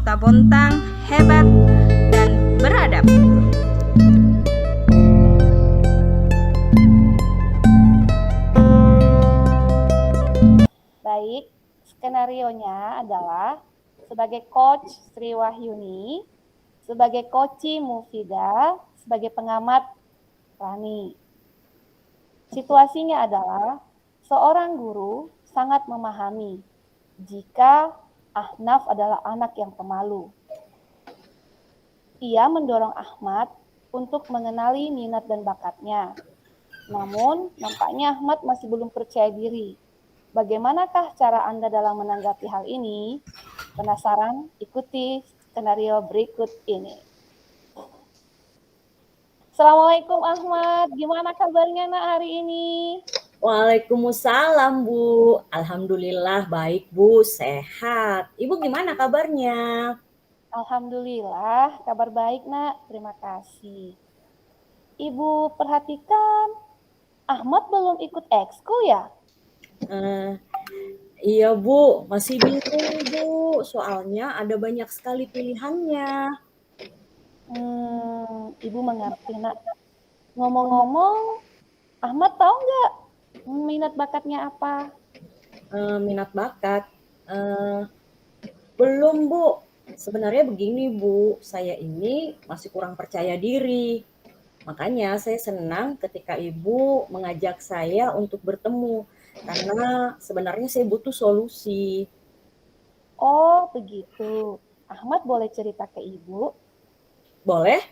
Kota Bontang hebat dan beradab. Baik, skenarionya adalah sebagai coach Sri Wahyuni, sebagai coach Mufida, sebagai pengamat Rani. Situasinya adalah seorang guru sangat memahami jika Ahnaf adalah anak yang pemalu. Ia mendorong Ahmad untuk mengenali minat dan bakatnya. Namun, nampaknya Ahmad masih belum percaya diri. Bagaimanakah cara Anda dalam menanggapi hal ini? Penasaran? Ikuti skenario berikut ini. Assalamualaikum Ahmad, gimana kabarnya nak hari ini? Waalaikumsalam Bu, alhamdulillah baik Bu, sehat. Ibu gimana kabarnya? Alhamdulillah, kabar baik nak, terima kasih. Ibu perhatikan, Ahmad belum ikut ekskul ya? Iya Bu, masih bingung Bu, soalnya ada banyak sekali pilihannya. Ibu mengerti nak. Ngomong-ngomong, Ahmad tahu nggak minat bakatnya apa? Minat bakat? Belum Bu, sebenarnya begini Bu, saya ini masih kurang percaya diri. Makanya saya senang ketika Ibu mengajak saya untuk bertemu, karena sebenarnya saya butuh solusi. Oh, begitu. Ahmad boleh cerita ke Ibu? Boleh?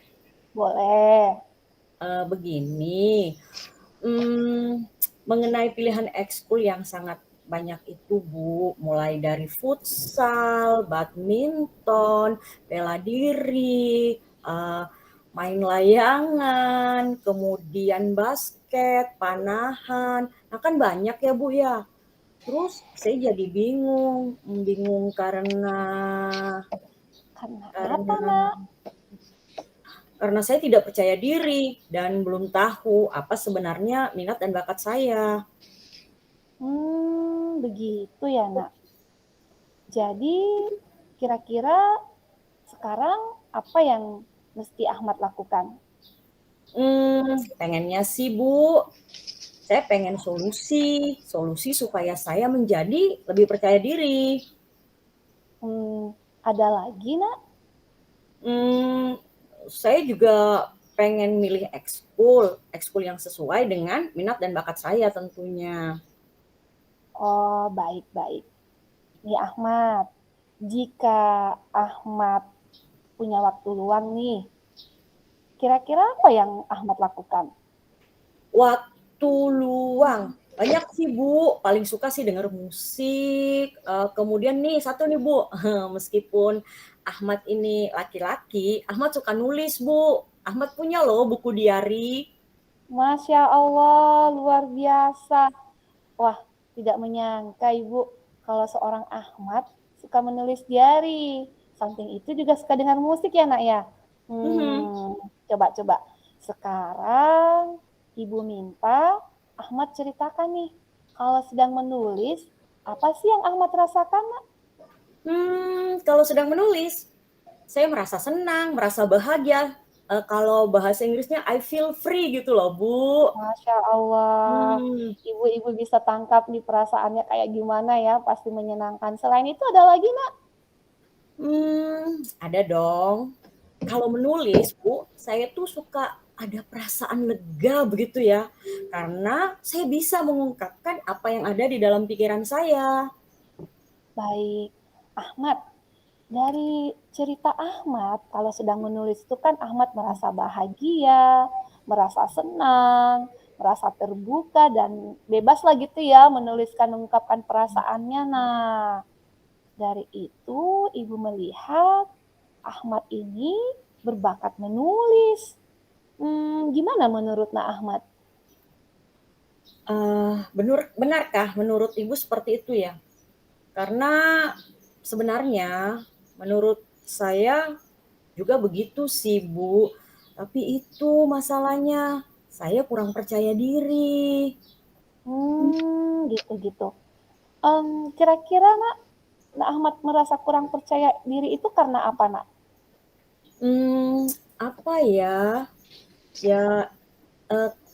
Boleh. Begini, mengenai pilihan ekskul yang sangat banyak itu Bu, mulai dari futsal, badminton, bela diri, main layangan, kemudian basket, panahan. Nah kan banyak ya Bu ya. Terus saya jadi bingung karena Karena apa, karena nak? karena saya tidak percaya diri dan belum tahu apa sebenarnya minat dan bakat saya. Begitu ya, nak. Jadi, kira-kira sekarang apa yang mesti Ahmad lakukan? Pengennya sih Bu, saya pengen solusi supaya saya menjadi lebih percaya diri. Ada lagi, nak? Saya juga pengen milih ekskul yang sesuai dengan minat dan bakat saya tentunya. Oh, baik-baik. Nih Ahmad, jika Ahmad punya waktu luang nih, kira-kira apa yang Ahmad lakukan? Waktu luang, banyak sih Bu, paling suka sih denger musik, kemudian nih satu nih Bu, meskipun Ahmad ini laki-laki, Ahmad suka nulis Bu. Ahmad punya loh buku diari. Masya Allah, luar biasa. Wah, tidak menyangka Ibu kalau seorang Ahmad suka menulis diari. Samping itu juga suka dengar musik ya nak ya? Mhm. Coba-coba. Sekarang Ibu minta Ahmad ceritakan nih, kalau sedang menulis, apa sih yang Ahmad rasakan nak? Kalau sedang menulis, saya merasa senang, merasa bahagia, kalau bahasa Inggrisnya I feel free gitu loh Bu. Masya Allah, Mmm. ibu-ibu bisa tangkap nih perasaannya kayak gimana ya, pasti menyenangkan. Selain itu ada lagi nak? Ada dong. Kalau menulis Bu, saya tuh suka ada perasaan lega begitu ya, karena saya bisa mengungkapkan apa yang ada di dalam pikiran saya. Baik, Ahmad, dari cerita Ahmad, kalau sedang menulis itu kan Ahmad merasa bahagia, merasa senang, merasa terbuka, dan bebas lah gitu ya menuliskan, mengungkapkan perasaannya. Nah, dari itu ibu melihat Ahmad ini berbakat menulis. Gimana menurut Nak Ahmad? Benarkah menurut Ibu seperti itu ya? Karena sebenarnya menurut saya juga begitu sih Bu, tapi itu masalahnya, saya kurang percaya diri. Gitu-gitu. Kira-kira Nak, Nah, Ahmad merasa kurang percaya diri itu karena apa, Nak? Apa ya? Ya,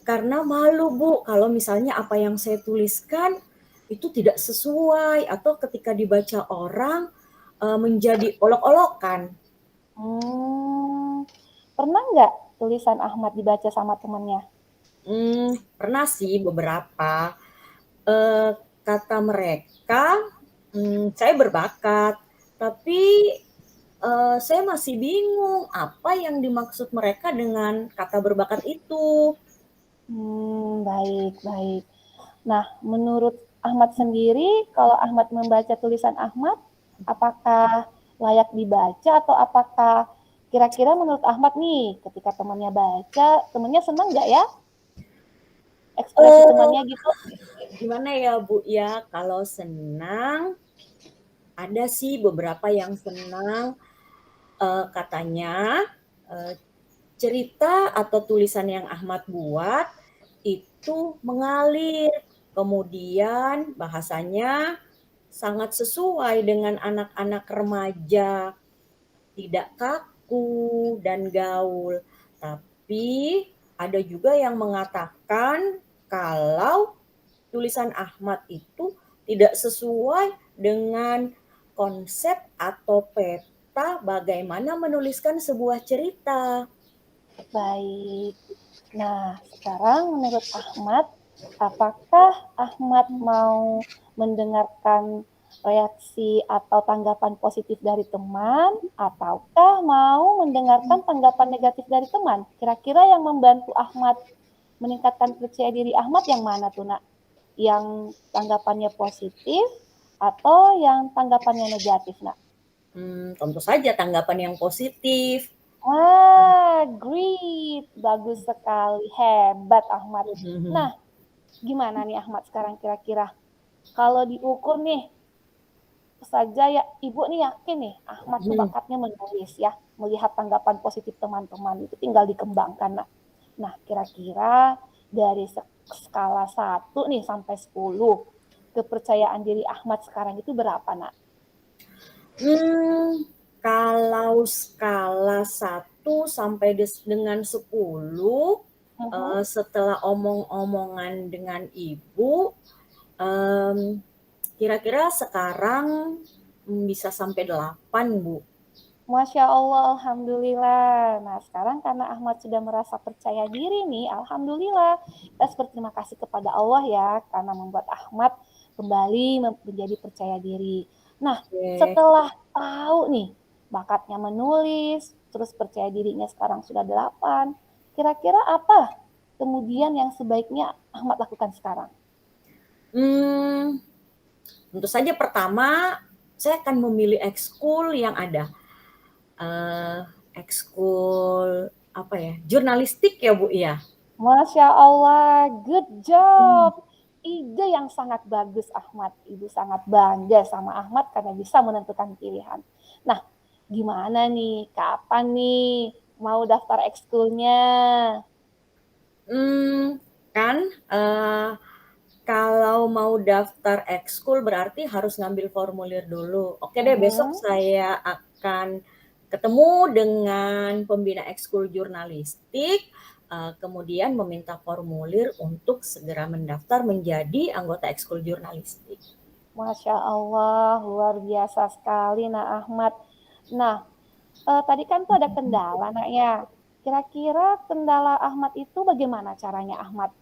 karena malu, Bu, kalau misalnya apa yang saya tuliskan itu tidak sesuai atau ketika dibaca orang, menjadi olok-olokan. Pernah nggak tulisan Ahmad dibaca sama temennya? Pernah sih beberapa. Kata mereka, saya berbakat, tapi, saya masih bingung apa yang dimaksud mereka dengan kata berbakat itu. Baik, baik. Nah, menurut Ahmad sendiri, kalau Ahmad membaca tulisan Ahmad, apakah layak dibaca atau apakah kira-kira menurut Ahmad nih, ketika temannya baca, temannya senang nggak ya? Ekspresi temannya gitu? Gimana ya, Bu, ya, kalau senang, ada sih beberapa yang senang, katanya, eee, cerita atau tulisan yang Ahmad buat itu mengalir, kemudian bahasanya sangat sesuai dengan anak-anak remaja, tidak kaku dan gaul. Tapi ada juga yang mengatakan kalau tulisan Ahmad itu tidak sesuai dengan konsep atau peta bagaimana menuliskan sebuah cerita. Baik. Nah, sekarang menurut Ahmad, apakah Ahmad mau mendengarkan reaksi atau tanggapan positif dari teman, ataukah mau mendengarkan tanggapan negatif dari teman? Kira-kira yang membantu Ahmad meningkatkan percaya diri Ahmad yang mana tuh, Nak? Yang tanggapannya positif atau yang tanggapannya negatif, Nak? Tentu saja tanggapan yang positif. Wah, great. Bagus sekali. Hebat, Ahmad. Nah, gimana nih Ahmad sekarang kira-kira? Kalau diukur nih, saja ya Ibu nih yakin nih Ahmad tuh bakatnya menulis ya, melihat tanggapan positif teman-teman itu tinggal dikembangkan. Nah, kira-kira dari skala 1 nih sampai 10, kepercayaan diri Ahmad sekarang itu berapa, Nak? Kalau skala 1 sampai dengan 10, setelah omong-omongan dengan Ibu, kira-kira sekarang, bisa sampai 8, Bu. Masya Allah, Alhamdulillah. Nah, sekarang karena Ahmad sudah merasa percaya diri nih, Alhamdulillah. Kita berterima kasih kepada Allah ya, karena membuat Ahmad kembali menjadi percaya diri. Nah, Oke. setelah tahu nih, bakatnya menulis, terus percaya dirinya sekarang sudah 8, kira-kira apa kemudian yang sebaiknya Ahmad lakukan sekarang? Tentu saja pertama, saya akan memilih ekskul yang ada. Ekskul apa ya, jurnalistik ya, Bu, ya? Masya Allah, good job. Ide yang sangat bagus Ahmad. Ibu sangat bangga sama Ahmad karena bisa menentukan pilihan. Nah, gimana nih? Kapan nih mau daftar ekskulnya? Kan, kalau mau daftar ekskul berarti harus ngambil formulir dulu. Oke deh, besok saya akan ketemu dengan pembina ekskul jurnalistik, kemudian meminta formulir untuk segera mendaftar menjadi anggota ekskul jurnalistik. Masya Allah, luar biasa sekali Nak Ahmad. Nah, tadi kan tuh ada kendala Nak ya. Kira-kira kendala Ahmad itu bagaimana caranya Ahmad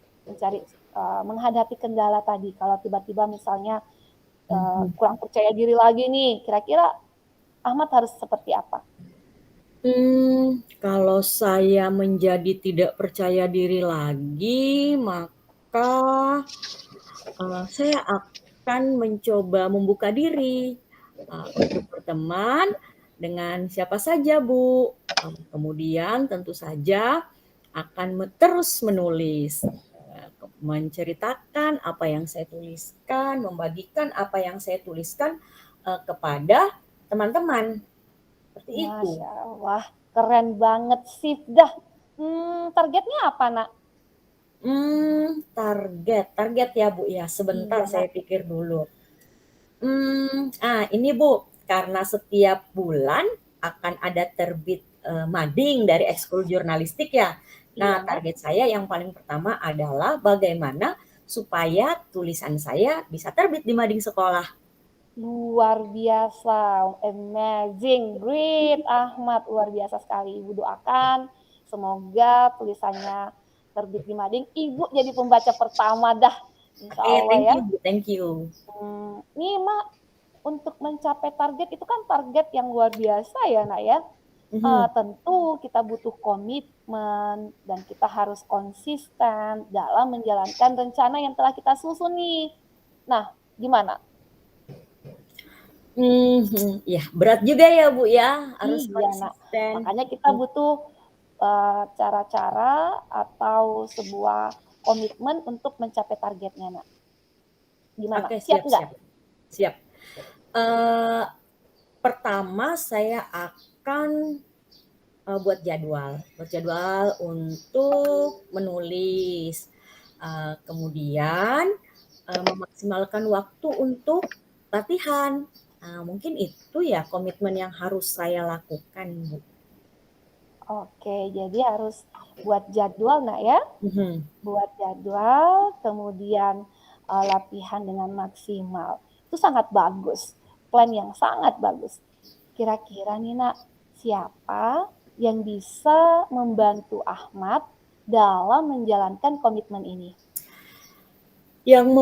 menghadapi kendala tadi? Kalau tiba-tiba misalnya kurang percaya diri lagi nih, kira-kira Ahmad harus seperti apa? Kalau saya menjadi tidak percaya diri lagi, maka, saya akan mencoba membuka diri, untuk berteman dengan siapa saja, Bu. Kemudian tentu saja akan terus menulis, menceritakan apa yang saya tuliskan, membagikan apa yang saya tuliskan, kepada teman-teman, seperti itu. Masya Allah, keren banget sih. Dah, targetnya apa, Nak? Target ya, Bu, ya? Sebentar Iya, saya Nak. pikir dulu. Ini Bu, karena setiap bulan akan ada terbit mading dari ekskul jurnalistik ya. Nah, Iya. target saya yang paling pertama adalah bagaimana supaya tulisan saya bisa terbit di mading sekolah. Luar biasa, amazing, great Ahmad, luar biasa sekali. Ibu doakan semoga tulisannya terbit di mading. Ibu jadi pembaca pertama dah, insya Oke, Allah thank ya. you Bu, thank you. Nih Mak, untuk mencapai target itu kan target yang luar biasa ya Nak ya. Mhm. Tentu kita butuh komitmen dan kita harus konsisten dalam menjalankan rencana yang telah kita susun nih. Nah, gimana? Ya berat juga ya Bu ya, harus Iya, Nak. konsisten. Makanya kita butuh cara-cara atau sebuah komitmen untuk mencapai targetnya, Nak. Gimana? Oke, Siap siap nggak? siap siap. Eee, Pertama saya akan buat jadwal untuk menulis. Kemudian memaksimalkan waktu untuk latihan. Mungkin itu ya komitmen yang harus saya lakukan, Bu. Oke, jadi harus buat jadwal, Nak ya. Mhm. Buat jadwal, kemudian latihan dengan maksimal. Itu sangat bagus. Plan yang sangat bagus. Kira-kira nih Nak, siapa yang bisa membantu Ahmad dalam menjalankan komitmen ini? Yang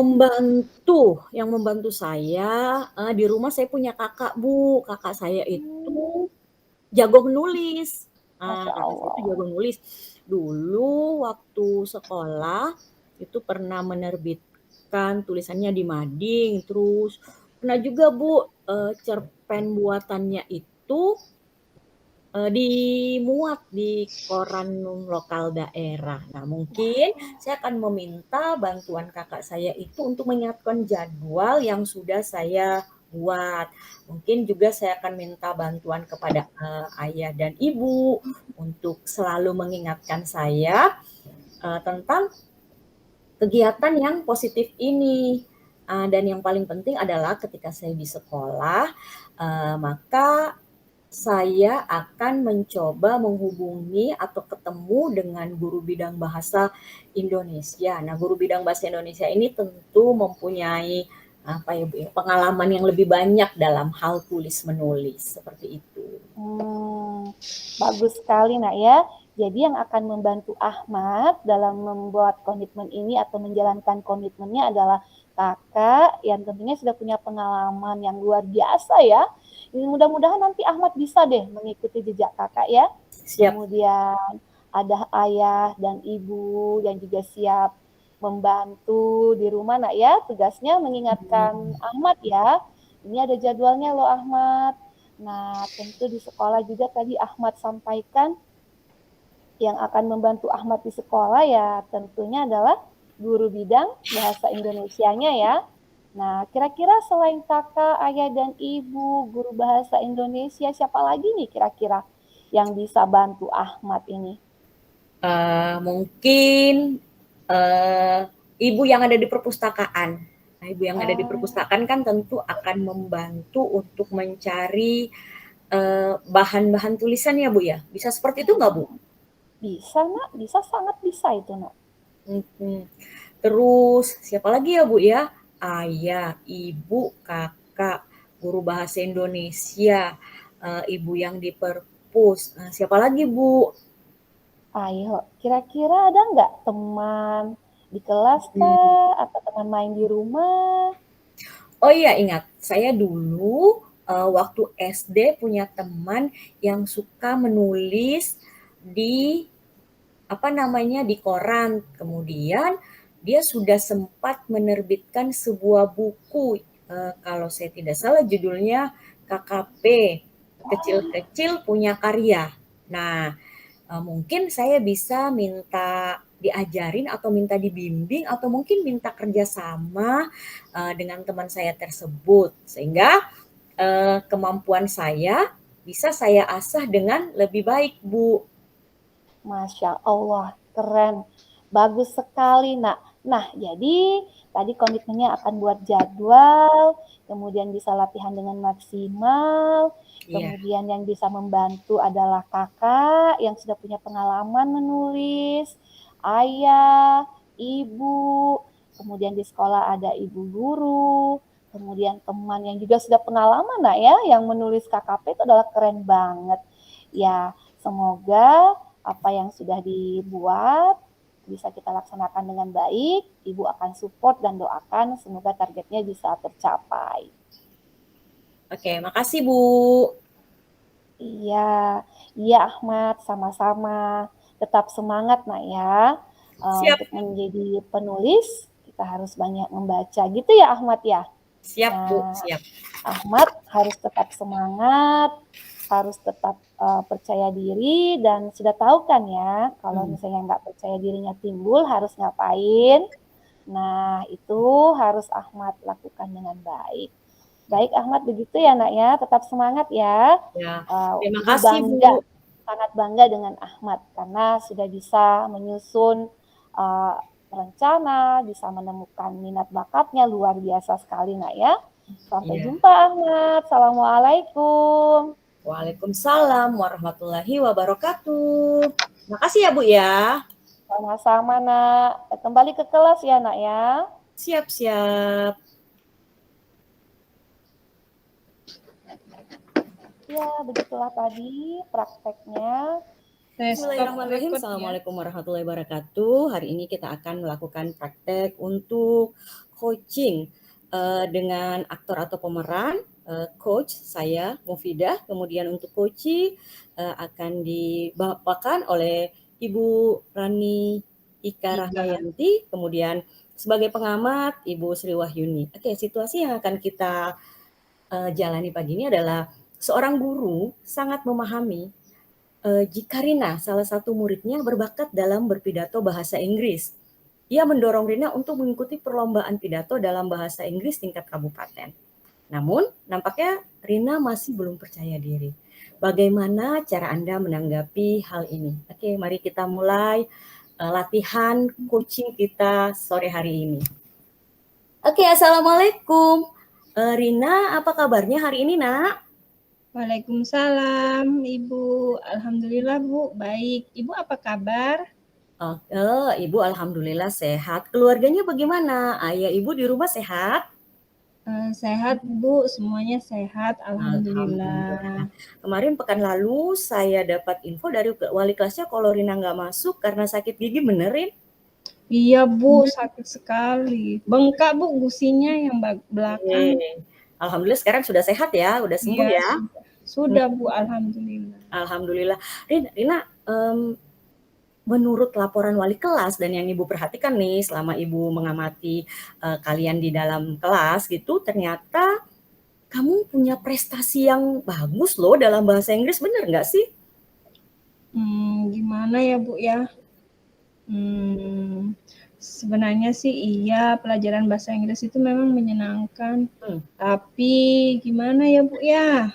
membantu saya, di rumah saya punya kakak, Bu. Kakak saya itu jago menulis. Masya Kakak saya itu Allah. jago menulis. Dulu waktu sekolah itu pernah menerbitkan tulisannya di mading, terus pernah juga Bu, cerpen buatannya itu dimuat di koran lokal daerah. Nah, mungkin saya akan meminta bantuan kakak saya itu untuk menyiapkan jadwal yang sudah saya buat. Mungkin juga saya akan minta bantuan kepada ayah dan ibu untuk selalu mengingatkan saya tentang kegiatan yang positif ini. Dan yang paling penting adalah ketika saya di sekolah, maka saya akan mencoba menghubungi atau ketemu dengan guru bidang bahasa Indonesia. Nah, guru bidang bahasa Indonesia ini tentu mempunyai apa ya, Bu, ya, pengalaman yang lebih banyak dalam hal tulis menulis seperti itu. Bagus sekali Nak ya. Jadi yang akan membantu Ahmad dalam membuat komitmen ini atau menjalankan komitmennya adalah kakak yang tentunya sudah punya pengalaman yang luar biasa ya. Mudah-mudahan nanti Ahmad bisa deh mengikuti jejak kakak ya. Siap. Kemudian ada ayah dan ibu yang juga siap membantu di rumah Nak ya. Tugasnya mengingatkan Ahmad ya. Ini ada jadwalnya loh Ahmad. Nah, tentu di sekolah juga tadi Ahmad sampaikan yang akan membantu Ahmad di sekolah ya tentunya adalah guru bidang bahasa Indonesianya ya. Nah, kira-kira selain kakak, ayah, dan ibu, guru bahasa Indonesia, siapa lagi nih kira-kira yang bisa bantu Ahmad ini? Mungkin ibu yang ada di perpustakaan. Nah, ibu yang ada di Oh, perpustakaan kan tentu akan membantu untuk mencari bahan-bahan tulisan ya Bu ya. Bisa seperti itu nggak Bu? bisa nak, bisa sangat bisa itu nak. Mhm. Terus siapa lagi ya Bu ya? Ayah, ibu, kakak, guru bahasa Indonesia, ibu yang di perpus. Siapa lagi Bu? Ayo, kira-kira ada nggak teman di kelas Hmm. kah atau teman main di rumah? Oh iya ingat, saya dulu waktu SD punya teman yang suka menulis di apa namanya di koran. Kemudian dia sudah sempat menerbitkan sebuah buku, kalau saya tidak salah judulnya KKP, Kecil-kecil Punya Karya. Nah, mungkin saya bisa minta diajarin atau minta dibimbing atau mungkin minta kerjasama dengan teman saya tersebut sehingga kemampuan saya bisa saya asah dengan lebih baik, Bu. Masya Allah, keren. Bagus sekali, Nak. Nah, jadi tadi komitmennya akan buat jadwal, kemudian bisa latihan dengan maksimal, Iya. kemudian yang bisa membantu adalah kakak yang sudah punya pengalaman menulis, ayah, ibu, kemudian di sekolah ada ibu guru, kemudian teman yang juga sudah pengalaman nak ya, yang menulis KKP itu adalah keren banget. Ya, semoga apa yang sudah dibuat bisa kita laksanakan dengan baik. Ibu akan support dan doakan semoga targetnya bisa tercapai. Oke, makasih Bu. Iya, iya Ahmad, sama-sama. Tetap semangat nak ya. Siap, Untuk menjadi penulis, kita harus banyak membaca gitu ya Ahmad ya. siap Bu, Nah, siap. Ahmad harus tetap semangat, harus tetap percaya diri, dan sudah tahu kan ya, kalau misalnya nggak percaya dirinya timbul harus ngapain. Nah, itu harus Ahmad lakukan dengan baik. Baik Ahmad, begitu ya nak ya, tetap semangat ya. Ya, terima Ibu kasih bangga, Bu. sangat bangga dengan Ahmad karena sudah bisa menyusun rencana, bisa menemukan minat bakatnya, luar biasa sekali nak ya. Sampai Iya. jumpa Ahmad, Assalamualaikum. Waalaikumsalam warahmatullahi wabarakatuh. Makasih ya Bu ya. Sama-sama nak, kembali ke kelas ya nak ya. Siap-siap. Ya, begitulah tadi prakteknya. Bismillahirrahmanirrahim. Assalamualaikum warahmatullahi wabarakatuh. Hari ini kita akan melakukan praktek untuk coaching dengan aktor atau pemeran. Coach saya Mufidah. Kemudian untuk coaching akan dibawakan oleh Ibu Rani Ika Rahmayanti. Kemudian sebagai pengamat Ibu Sri Wahyuni. Oke, situasi yang akan kita jalani pagi ini adalah seorang guru sangat memahami jika Rina, salah satu muridnya, berbakat dalam berpidato bahasa Inggris. Ia mendorong Rina untuk mengikuti perlombaan pidato dalam bahasa Inggris tingkat kabupaten. Namun, nampaknya Rina masih belum percaya diri. Bagaimana cara Anda menanggapi hal ini? Oke, mari kita mulai latihan coaching kita sore hari ini. Oke, Assalamualaikum. Rina, apa kabarnya hari ini, Nak? Waalaikumsalam, Ibu. Alhamdulillah, Bu. Baik. Ibu apa kabar? Ibu alhamdulillah sehat. Keluarganya bagaimana? Ayah ibu di rumah sehat? Sehat, Bu. Semuanya sehat. Alhamdulillah. Kemarin pekan lalu saya dapat info dari wali kelasnya kalau Rina nggak masuk karena sakit gigi, benerin? Iya, Bu. Sakit sekali. Bengkak, Bu, gusinya yang belakang. Alhamdulillah sekarang sudah sehat ya, udah sembuh Iya, ya? Sudah, Bu. Alhamdulillah. Alhamdulillah. Rina, menurut laporan wali kelas dan yang Ibu perhatikan nih selama Ibu mengamati kalian di dalam kelas gitu, ternyata kamu punya prestasi yang bagus loh dalam bahasa Inggris, bener nggak sih? Gimana ya, Bu ya? Sebenarnya sih iya, pelajaran bahasa Inggris itu memang menyenangkan. Tapi gimana ya, Bu ya?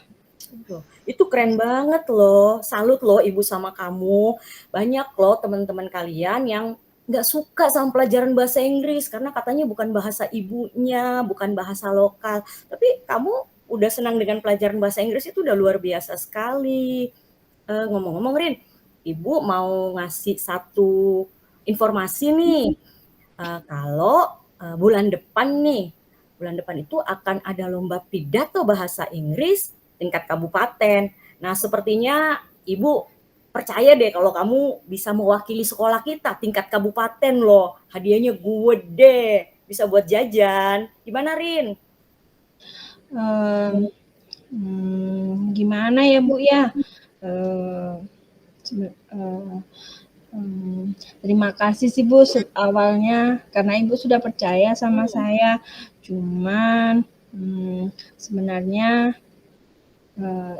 Itu keren banget loh, salut loh Ibu sama kamu. Banyak loh teman-teman kalian yang nggak suka sama pelajaran bahasa Inggris karena katanya bukan bahasa ibunya, bukan bahasa lokal. Tapi kamu udah senang dengan pelajaran bahasa Inggris itu udah luar biasa sekali. Ngomong-ngomong Rin, Ibu mau ngasih satu informasi nih. Kalau bulan depan itu akan ada lomba pidato bahasa Inggris tingkat kabupaten. Nah, sepertinya Ibu percaya deh kalau kamu bisa mewakili sekolah kita tingkat kabupaten loh. Hadiahnya gede, bisa buat jajan. Gimana, Rin? Gimana ya, Bu ya? Terima kasih sih Bu awalnya karena Ibu sudah percaya sama saya. Cuman sebenarnya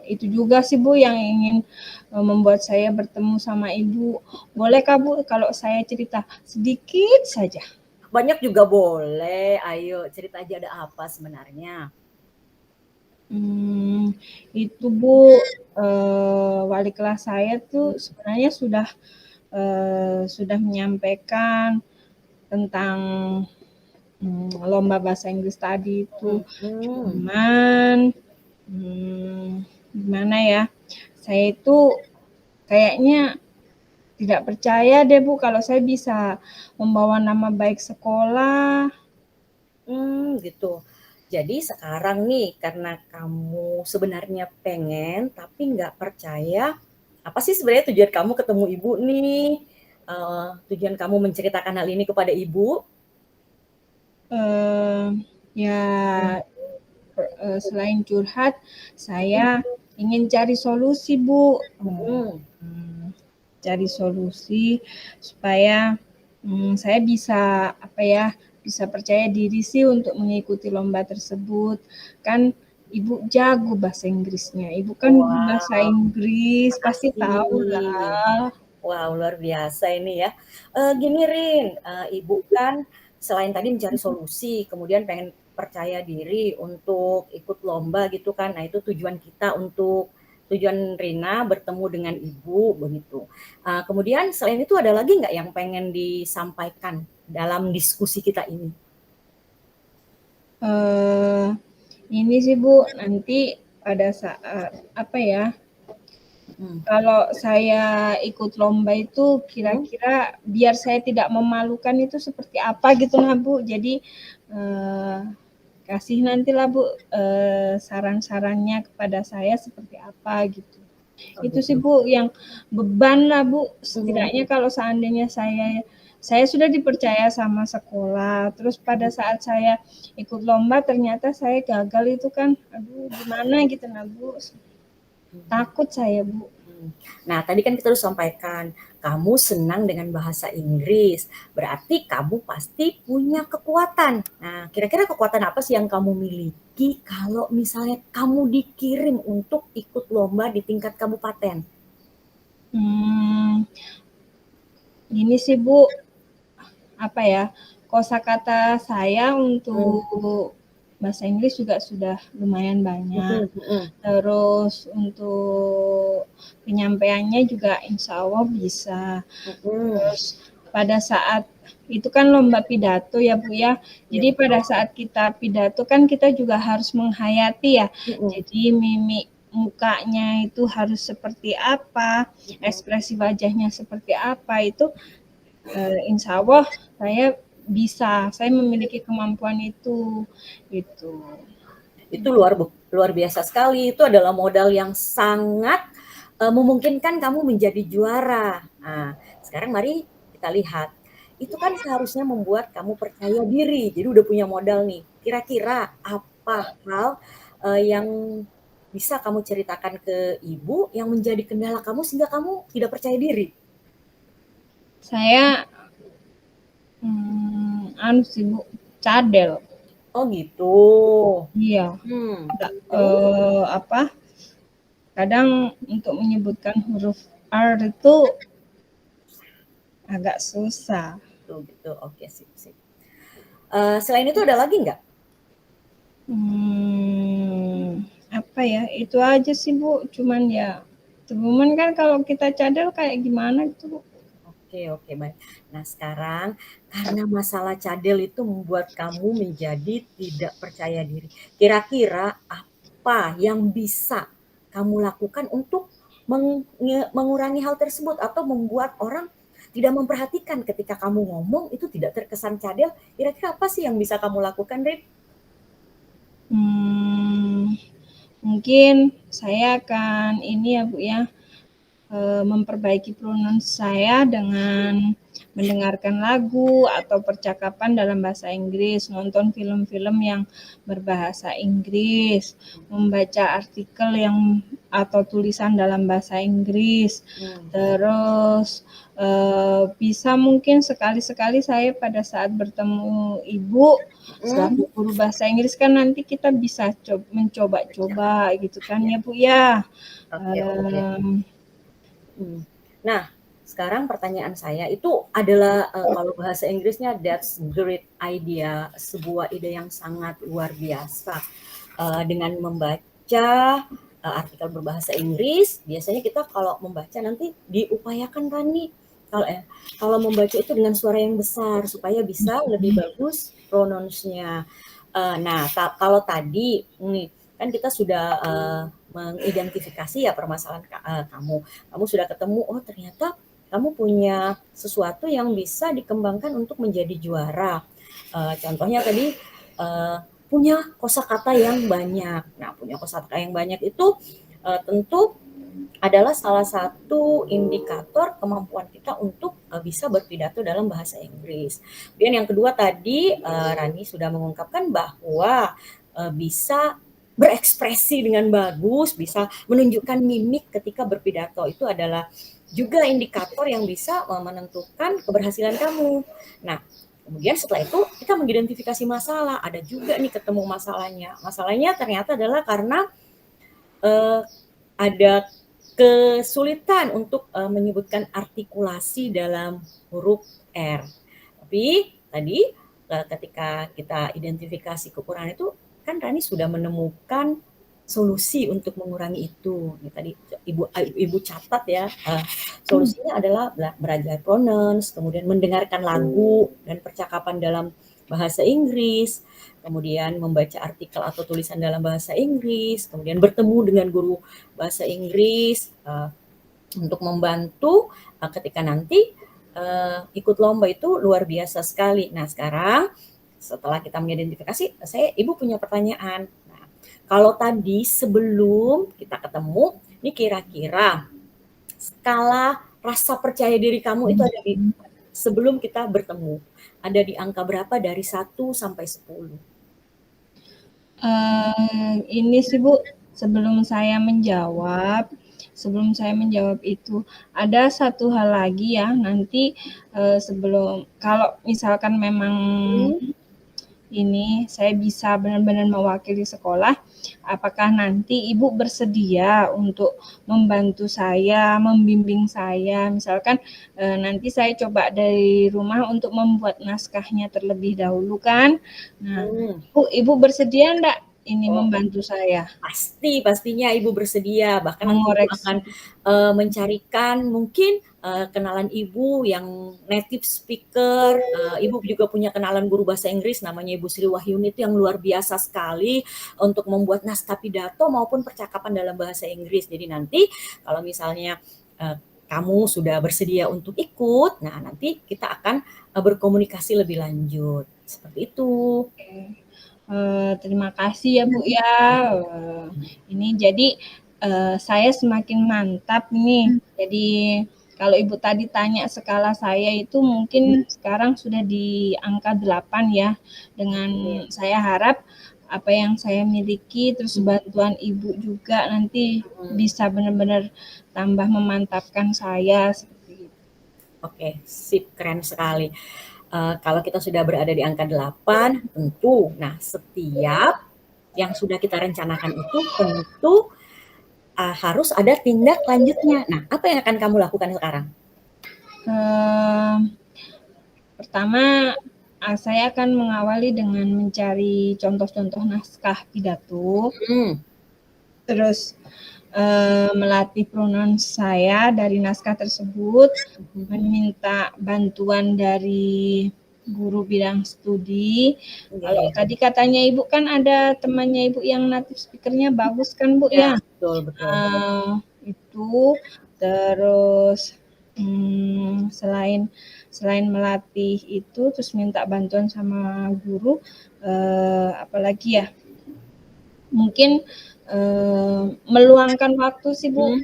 itu juga sih Bu yang ingin membuat saya bertemu sama Ibu. Bolehkah Bu kalau saya cerita sedikit saja? Banyak juga boleh. Ayo cerita aja, ada apa sebenarnya? Itu Bu, wali kelas saya tuh sebenarnya sudah menyampaikan tentang lomba bahasa Inggris tadi itu. Hmm. Cuman gimana ya, saya itu kayaknya tidak percaya deh Bu kalau saya bisa membawa nama baik sekolah. Gitu. Jadi sekarang nih karena kamu sebenarnya pengen tapi nggak percaya, apa sih sebenarnya tujuan kamu ketemu ibu nih? Tujuan kamu menceritakan hal ini kepada ibu? Ya selain curhat, saya ingin cari solusi Bu. Cari solusi supaya saya bisa bisa percaya diri sih untuk mengikuti lomba tersebut. Kan Ibu jago bahasa Inggrisnya. Ibu kan Wah, bahasa Inggris, pasti tahu makasih. lah. Wow, luar biasa ini ya. Gini Rin, Ibu kan selain tadi mencari solusi, kemudian pengen percaya diri untuk ikut lomba gitu kan. Nah, itu tujuan Rina bertemu dengan Ibu begitu. Kemudian selain itu ada lagi nggak yang pengen disampaikan dalam diskusi kita ini? Ini sih Bu, nanti pada saat kalau saya ikut lomba itu kira-kira biar saya tidak memalukan itu seperti apa gitu nah Bu. Jadi kasih nantilah Bu saran-sarannya kepada saya seperti apa gitu. Itu sih Bu yang beban lah Bu. Setidaknya kalau seandainya saya sudah dipercaya sama sekolah, terus pada saat saya ikut lomba ternyata saya gagal itu kan, aduh gimana gitu nah Bu. Takut saya Bu. Nah, tadi kan kita udah sampaikan, kamu senang dengan bahasa Inggris, berarti kamu pasti punya kekuatan. Nah, kira-kira kekuatan apa sih yang kamu miliki kalau misalnya kamu dikirim untuk ikut lomba di tingkat kabupaten? Gini sih Bu, kosakata saya untuk bahasa Inggris juga sudah lumayan banyak. Terus untuk penyampaiannya juga insya Allah bisa. Terus pada saat itu kan lomba pidato ya Bu ya. Jadi pada saat kita pidato kan kita juga harus menghayati ya. Jadi mimik mukanya itu harus seperti apa, ekspresi wajahnya seperti apa itu insya Allah saya memiliki kemampuan itu gitu. Itu luar biasa sekali. Itu adalah modal yang sangat memungkinkan kamu menjadi juara. Nah, sekarang mari kita lihat. Itu kan seharusnya membuat kamu percaya diri. Jadi udah punya modal nih. Kira-kira apa hal yang bisa kamu ceritakan ke ibu yang menjadi kendala kamu sehingga kamu tidak percaya diri? Saya sih Bu, cadel. Oh gitu. Iya. Kadang untuk menyebutkan huruf R itu agak susah. Gitu. Oke, sip. Selain itu ada lagi nggak? Itu aja sih Bu. Cuman kan kalau kita cadel kayak gimana gitu Bu. Oke, baik. Nah, sekarang karena masalah cadel itu membuat kamu menjadi tidak percaya diri. Kira-kira apa yang bisa kamu lakukan untuk mengurangi hal tersebut atau membuat orang tidak memperhatikan ketika kamu ngomong itu tidak terkesan cadel? Kira-kira apa sih yang bisa kamu lakukan, Rin? Mungkin saya akan ini ya Bu ya, memperbaiki pronunciasi saya dengan mendengarkan lagu atau percakapan dalam bahasa Inggris, nonton film-film yang berbahasa Inggris, membaca artikel atau tulisan dalam bahasa Inggris. Terus bisa mungkin sekali-sekali saya pada saat bertemu ibu selaku guru bahasa Inggris kan nanti kita bisa mencoba-coba gitu kan ya Bu ya. Oke. Nah, sekarang pertanyaan saya itu adalah kalau bahasa Inggrisnya that's great idea, sebuah ide yang sangat luar biasa. Dengan membaca artikel berbahasa Inggris, biasanya kita kalau membaca nanti diupayakan kan nih kalau membaca itu dengan suara yang besar supaya bisa lebih bagus pronounce-nya. Nah, kalau tadi nih kan kita sudah mengidentifikasi ya permasalahan kamu. Kamu sudah ketemu, oh ternyata kamu punya sesuatu yang bisa dikembangkan untuk menjadi juara. Contohnya tadi punya kosakata yang banyak. Nah, punya kosakata yang banyak itu tentu adalah salah satu indikator kemampuan kita untuk bisa berpidato dalam bahasa Inggris. Dan yang kedua tadi Rani sudah mengungkapkan bahwa bisa berekspresi dengan bagus, bisa menunjukkan mimik ketika berpidato. Itu adalah juga indikator yang bisa menentukan keberhasilan kamu. Nah, kemudian setelah itu kita mengidentifikasi masalah. Ada juga nih ketemu masalahnya. Masalahnya ternyata adalah karena ada kesulitan untuk menyebutkan artikulasi dalam huruf R. Tapi tadi ketika kita identifikasi kekurangan itu, kan Rani sudah menemukan solusi untuk mengurangi itu. Ini tadi ibu catat ya. Solusinya adalah belajar pronounce, kemudian mendengarkan lagu dan percakapan dalam bahasa Inggris, kemudian membaca artikel atau tulisan dalam bahasa Inggris, kemudian bertemu dengan guru bahasa Inggris untuk membantu ketika nanti ikut lomba itu luar biasa sekali. Nah, sekarang setelah kita mengidentifikasi, ibu punya pertanyaan. Nah, kalau tadi sebelum kita ketemu, ini kira-kira skala rasa percaya diri kamu itu ada di sebelum kita bertemu, ada di angka berapa dari 1 sampai 10? Ini sih Bu, sebelum saya menjawab itu ada satu hal lagi ya, nanti sebelum kalau misalkan memang ini saya bisa benar-benar mewakili sekolah, apakah nanti Ibu bersedia untuk membantu saya, membimbing saya, misalkan nanti saya coba dari rumah untuk membuat naskahnya terlebih dahulu kan. Nah, Ibu bersedia enggak ini membantu saya? Pastinya Ibu bersedia, bahkan nanti Ibu akan mencarikan mungkin kenalan Ibu yang native speaker, Ibu juga punya kenalan guru bahasa Inggris namanya Ibu Sri Wahyuni itu yang luar biasa sekali untuk membuat naskah pidato maupun percakapan dalam bahasa Inggris. Jadi nanti kalau misalnya kamu sudah bersedia untuk ikut, nah nanti kita akan berkomunikasi lebih lanjut. Seperti itu. Terima kasih ya Bu ya. Ini jadi saya semakin mantap nih. Jadi kalau Ibu tadi tanya skala saya itu mungkin sekarang sudah di angka 8 ya. Dengan saya harap apa yang saya miliki terus bantuan Ibu juga nanti bisa benar-benar tambah memantapkan saya seperti itu. Oke, sip, keren sekali. Kalau kita sudah berada di angka 8, tentu, nah setiap yang sudah kita rencanakan itu tentu harus ada tindak lanjutnya. Nah, apa yang akan kamu lakukan sekarang? Pertama, saya akan mengawali dengan mencari contoh-contoh naskah pidato, terus melatih pronounce saya dari naskah tersebut, meminta bantuan dari guru bidang studi. Kalau tadi katanya Ibu kan ada temannya Ibu yang native speaker-nya bagus kan Bu ya? Betul. Itu terus selain melatih itu terus minta bantuan sama guru, apalagi ya? Mungkin meluangkan waktu sih Bu,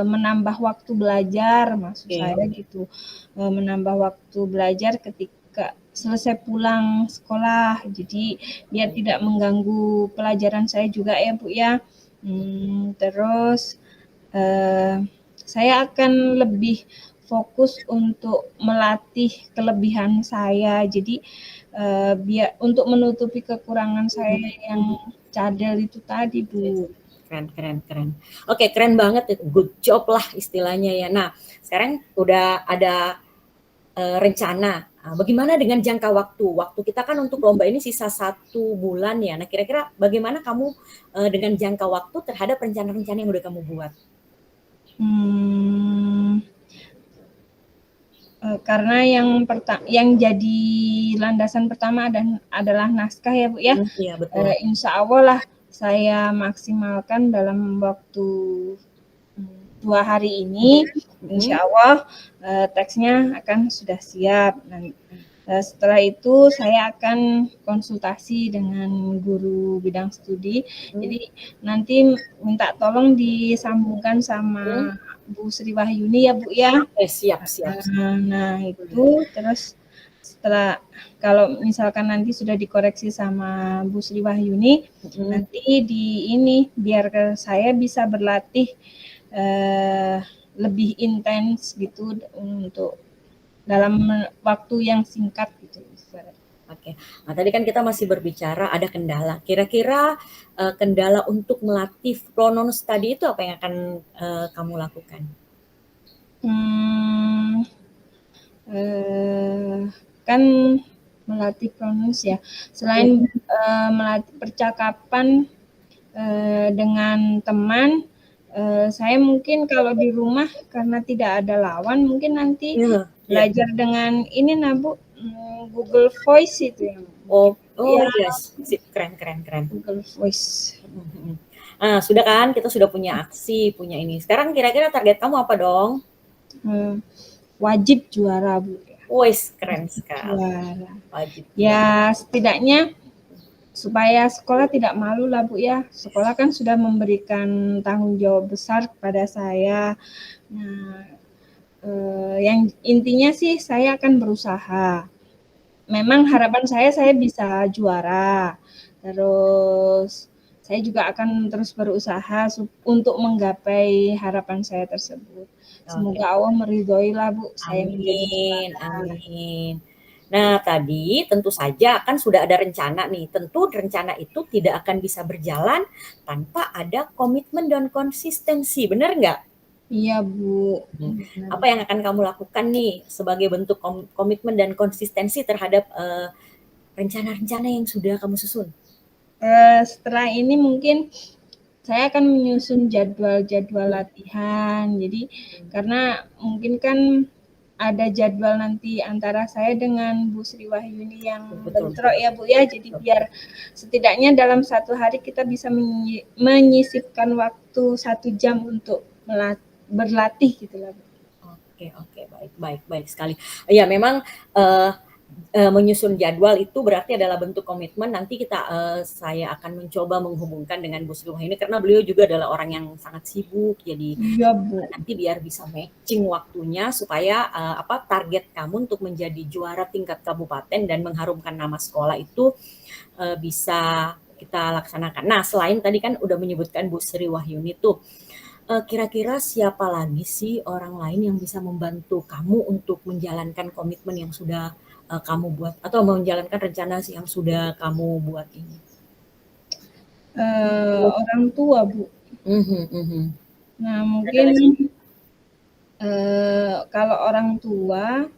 menambah waktu belajar maksud saya gitu. Menambah waktu belajar ketika selesai pulang sekolah. Jadi biar tidak mengganggu pelajaran saya juga ya Bu ya. Terus saya akan lebih fokus untuk melatih kelebihan saya. Jadi biar untuk menutupi kekurangan saya yang cadel itu tadi Bu. Keren. Oke, keren banget, good job lah istilahnya ya. Nah, sekarang udah ada rencana. Bagaimana dengan jangka waktu? Waktu kita kan untuk lomba ini sisa 1 bulan ya. Nah, kira-kira bagaimana kamu dengan jangka waktu terhadap rencana-rencana yang udah kamu buat? Karena yang jadi landasan pertama adalah naskah ya Bu ya. Iya betul. Insya Allah lah saya maksimalkan dalam waktu 2 hari ini, insya Allah teksnya akan sudah siap. Setelah itu saya akan konsultasi dengan guru bidang studi. Jadi nanti minta tolong disambungkan sama Bu Sri Wahyuni ya Bu ya. Siap. Nah itu terus setelah kalau misalkan nanti sudah dikoreksi sama Bu Sri Wahyuni, nanti biar saya bisa berlatih lebih intens gitu untuk dalam waktu yang singkat gitu. Oke. Nah, tadi kan kita masih berbicara ada kendala. Kira-kira kendala untuk melatih pronouns tadi itu apa yang akan kamu lakukan? Kan melatih pronouns ya. Selain melatih percakapan dengan teman, saya mungkin kalau di rumah karena tidak ada lawan, mungkin nanti belajar dengan ini Bu, Google Voice itu yang. Yes, keren. Google Voice. Nah, sudah kan kita sudah punya aksi, punya ini. Sekarang kira-kira target kamu apa dong? Wajib juara Bu. Wes, keren sekali. Juara. Wajib. Ya setidaknya supaya sekolah tidak malu lah Bu ya. Sekolah kan sudah memberikan tanggung jawab besar kepada saya. Nah, yang intinya sih saya akan berusaha. Memang harapan saya bisa juara. Terus saya juga akan terus berusaha untuk menggapai harapan saya tersebut. Semoga Allah meridhoi lah Bu. Saya menjadi juara. Amin. Nah, tadi tentu saja kan sudah ada rencana nih. Tentu rencana itu tidak akan bisa berjalan tanpa ada komitmen dan konsistensi. Benar nggak? Iya, Bu. Apa yang akan kamu lakukan nih sebagai bentuk komitmen dan konsistensi terhadap rencana-rencana yang sudah kamu susun? Setelah ini mungkin saya akan menyusun jadwal latihan. Jadi karena mungkin kan ada jadwal nanti antara saya dengan Bu Sri Wahyuni yang bentrok ya Bu ya. Jadi biar setidaknya dalam 1 hari kita bisa menyisipkan waktu 1 jam untuk berlatih gitu lah Bu. Oke, baik sekali. Ya memang menyusun jadwal itu berarti adalah bentuk komitmen. Nanti saya akan mencoba menghubungkan dengan Bu Sri Wahyuni karena beliau juga adalah orang yang sangat sibuk. Jadi nanti biar bisa matching waktunya supaya target kamu untuk menjadi juara tingkat kabupaten dan mengharumkan nama sekolah itu bisa kita laksanakan. Nah, selain tadi kan udah menyebutkan Bu Sri Wahyuni tuh, kira-kira siapa lagi sih orang lain yang bisa membantu kamu untuk menjalankan komitmen yang sudah kamu buat atau menjalankan rencana yang sudah kamu buat ini? Orang tua Bu. Nah mungkin kalau orang tua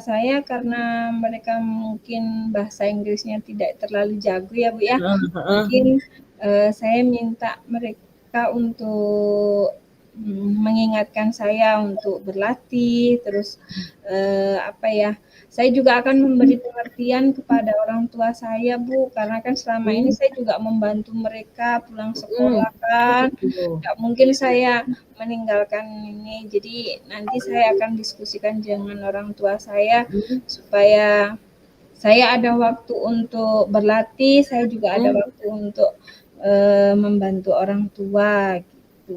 saya karena mereka mungkin bahasa Inggrisnya tidak terlalu jago ya Bu ya. Mungkin saya minta mereka untuk mengingatkan saya untuk berlatih, terus saya juga akan memberi pengertian kepada orang tua saya Bu, karena kan selama ini saya juga membantu mereka pulang sekolah kan, nggak mungkin saya meninggalkan ini. Jadi nanti saya akan diskusikan dengan orang tua saya supaya saya ada waktu untuk berlatih, saya juga ada waktu untuk membantu orang tua gitu.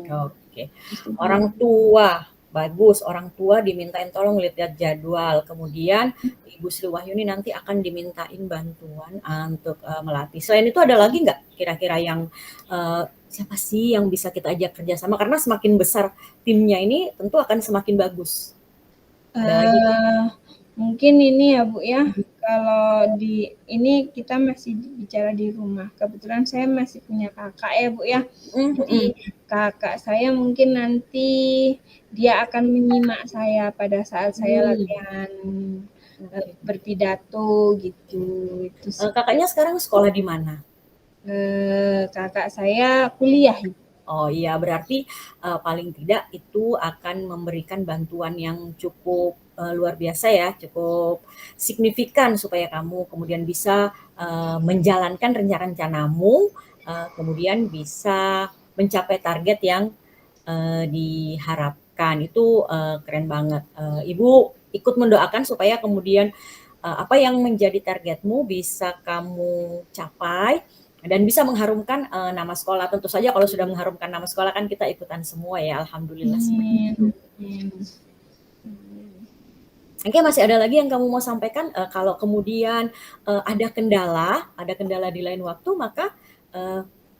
Oke. Orang tua, bagus. Orang tua dimintain tolong lihat jadwal. Kemudian Ibu Sri Wahyuni nanti akan dimintain bantuan untuk melatih. Selain itu ada lagi nggak kira-kira yang siapa sih yang bisa kita ajak kerjasama? Karena semakin besar timnya ini tentu akan semakin bagus. Mungkin ini ya Bu ya, kalau ini kita masih bicara di rumah. Kebetulan saya masih punya kakak ya Bu ya. Jadi kakak saya mungkin nanti dia akan menyimak saya pada saat saya latihan berpidato gitu. Itu sih. Kakaknya sekarang sekolah di mana? Kakak saya kuliah. Oh iya, berarti paling tidak itu akan memberikan bantuan yang cukup luar biasa ya, cukup signifikan supaya kamu kemudian bisa menjalankan rencana-rencanamu, kemudian bisa mencapai target yang diharapkan. Itu keren banget. Ibu ikut mendoakan supaya kemudian apa yang menjadi targetmu bisa kamu capai dan bisa mengharumkan nama sekolah. Tentu saja kalau sudah mengharumkan nama sekolah kan kita ikutan semua ya, alhamdulillah. Oke, masih ada lagi yang kamu mau sampaikan? Kalau kemudian ada kendala di lain waktu, maka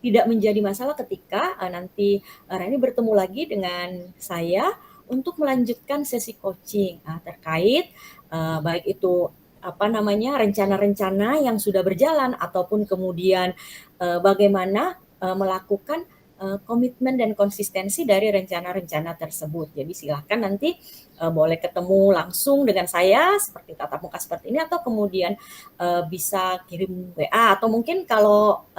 tidak menjadi masalah ketika nanti Rani bertemu lagi dengan saya untuk melanjutkan sesi coaching terkait baik itu rencana-rencana yang sudah berjalan ataupun kemudian bagaimana melakukan komitmen dan konsistensi dari rencana-rencana tersebut. Jadi silahkan nanti boleh ketemu langsung dengan saya seperti tatap muka seperti ini atau kemudian bisa kirim WA atau mungkin kalau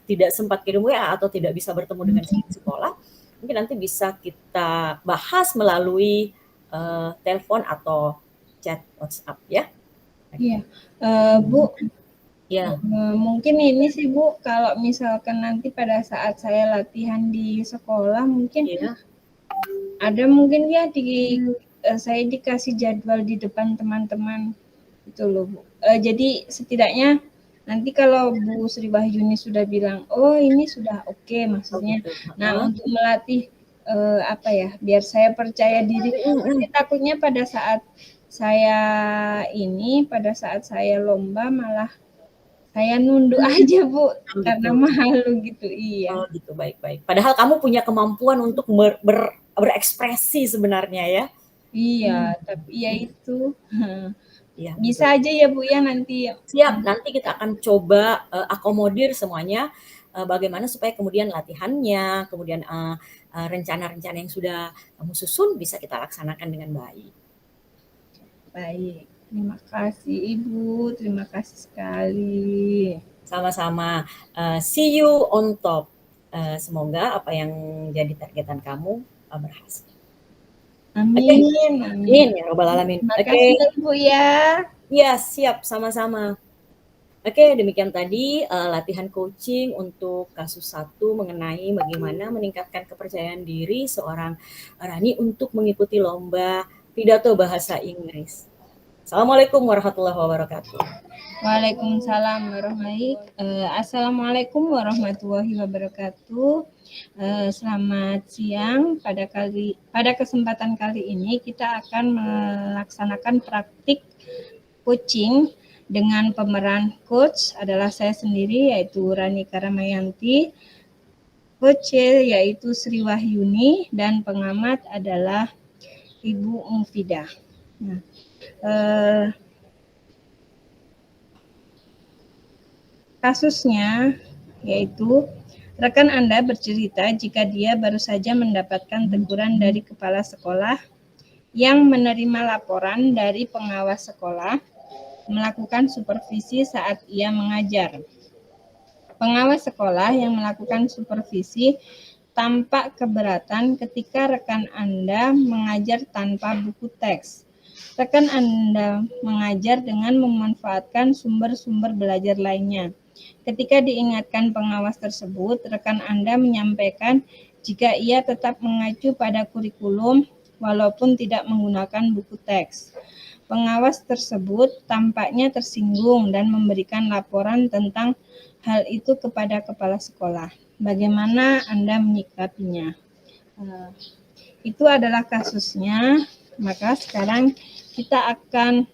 tidak sempat kirim WA atau tidak bisa bertemu dengan sekolah, mungkin nanti bisa kita bahas melalui telepon atau chat WhatsApp ya. Iya, Bu. Ya. Mungkin ini sih Bu, kalau misalkan nanti pada saat saya latihan di sekolah mungkin ada mungkin ya saya dikasih jadwal di depan teman-teman itu loh Bu. Jadi setidaknya nanti kalau Bu Sri Wahyuni sudah bilang, oh ini sudah oke maksudnya. Nah untuk melatih biar saya percaya diri. Nanti takutnya pada saat saya lomba malah saya nunduk aja Bu, karena malu gitu, iya. Oh gitu, baik-baik. Padahal kamu punya kemampuan untuk berekspresi sebenarnya ya. Iya, tapi ya itu. Ya, bisa aja ya Bu ya nanti. Siap, nanti kita akan coba akomodir semuanya bagaimana supaya kemudian latihannya, kemudian rencana-rencana yang sudah kamu susun bisa kita laksanakan dengan baik. Baik, terima kasih Ibu, terima kasih sekali. Sama-sama. See you on top. Semoga apa yang jadi targetan kamu berhasil. Amin. Amin ya robbal alamin. Terima kasih Ibu ya. Iya, siap, sama-sama. Oke, demikian tadi latihan coaching untuk kasus 1 mengenai bagaimana meningkatkan kepercayaan diri seorang Rani untuk mengikuti lomba pidato bahasa Inggris. Assalamualaikum warahmatullahi wabarakatuh. Waalaikumsalam Assalamualaikum warahmatullahi wabarakatuh. Selamat siang. Pada kesempatan kali ini kita akan melaksanakan praktik coaching dengan pemeran coach adalah saya sendiri yaitu Rani Karamayanti, coach yaitu Sri Wahyuni dan pengamat adalah Ibu Mufidah. Nah, kasusnya yaitu rekan Anda bercerita jika dia baru saja mendapatkan teguran dari kepala sekolah yang menerima laporan dari pengawas sekolah melakukan supervisi saat ia mengajar. Pengawas sekolah yang melakukan supervisi tampak keberatan ketika rekan Anda mengajar tanpa buku teks. Rekan Anda mengajar dengan memanfaatkan sumber-sumber belajar lainnya. Ketika diingatkan pengawas tersebut, rekan Anda menyampaikan jika ia tetap mengacu pada kurikulum walaupun tidak menggunakan buku teks. Pengawas tersebut tampaknya tersinggung dan memberikan laporan tentang hal itu kepada kepala sekolah. Bagaimana Anda menyikapinya? Itu adalah kasusnya. Maka sekarang kita akan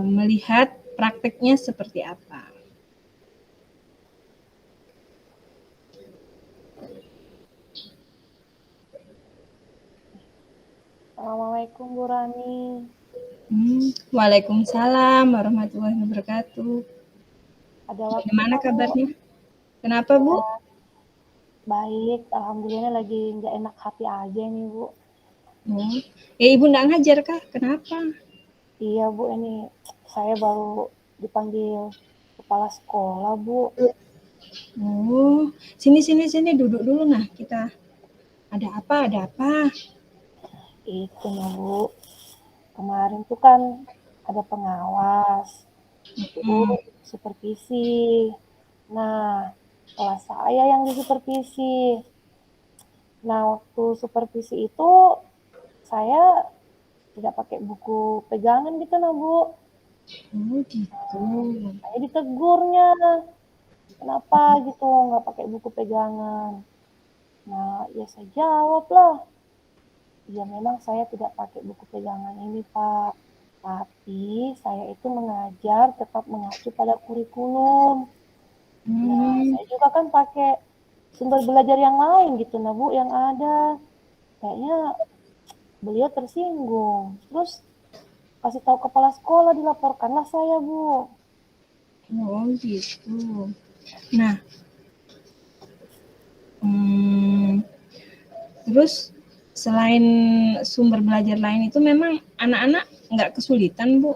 melihat prakteknya seperti apa. Assalamualaikum Bu Rani. Waalaikumsalam warahmatullahi wabarakatuh. Bagaimana kabarnya? Kenapa Bu? Baik, alhamdulillah lagi nggak enak hati aja nih Bu. Ibu nggak ngajar kah? Kenapa? Iya Bu, ini saya baru dipanggil kepala sekolah Bu. Sini duduk dulu nah kita. Ada apa? Itu nah Bu, kemarin tuh kan ada pengawas, itu supervisi. Nah, kelas saya yang disupervisi. Nah, waktu supervisi itu saya tidak pakai buku pegangan gitu nah Bu. Oh gitu. Saya ditegurnya, kenapa gitu nggak pakai buku pegangan. Nah, ya saya jawab lah, ya memang saya tidak pakai buku pegangan ini Pak, tapi saya itu mengajar tetap mengacu pada kurikulum. Nah, saya juga kan pakai sumber belajar yang lain gitu nah Bu, yang ada. Kayaknya beliau tersinggung. Terus kasih tahu kepala sekolah, dilaporkanlah saya Bu. Oh gitu. Nah, terus selain sumber belajar lain itu memang anak-anak nggak kesulitan Bu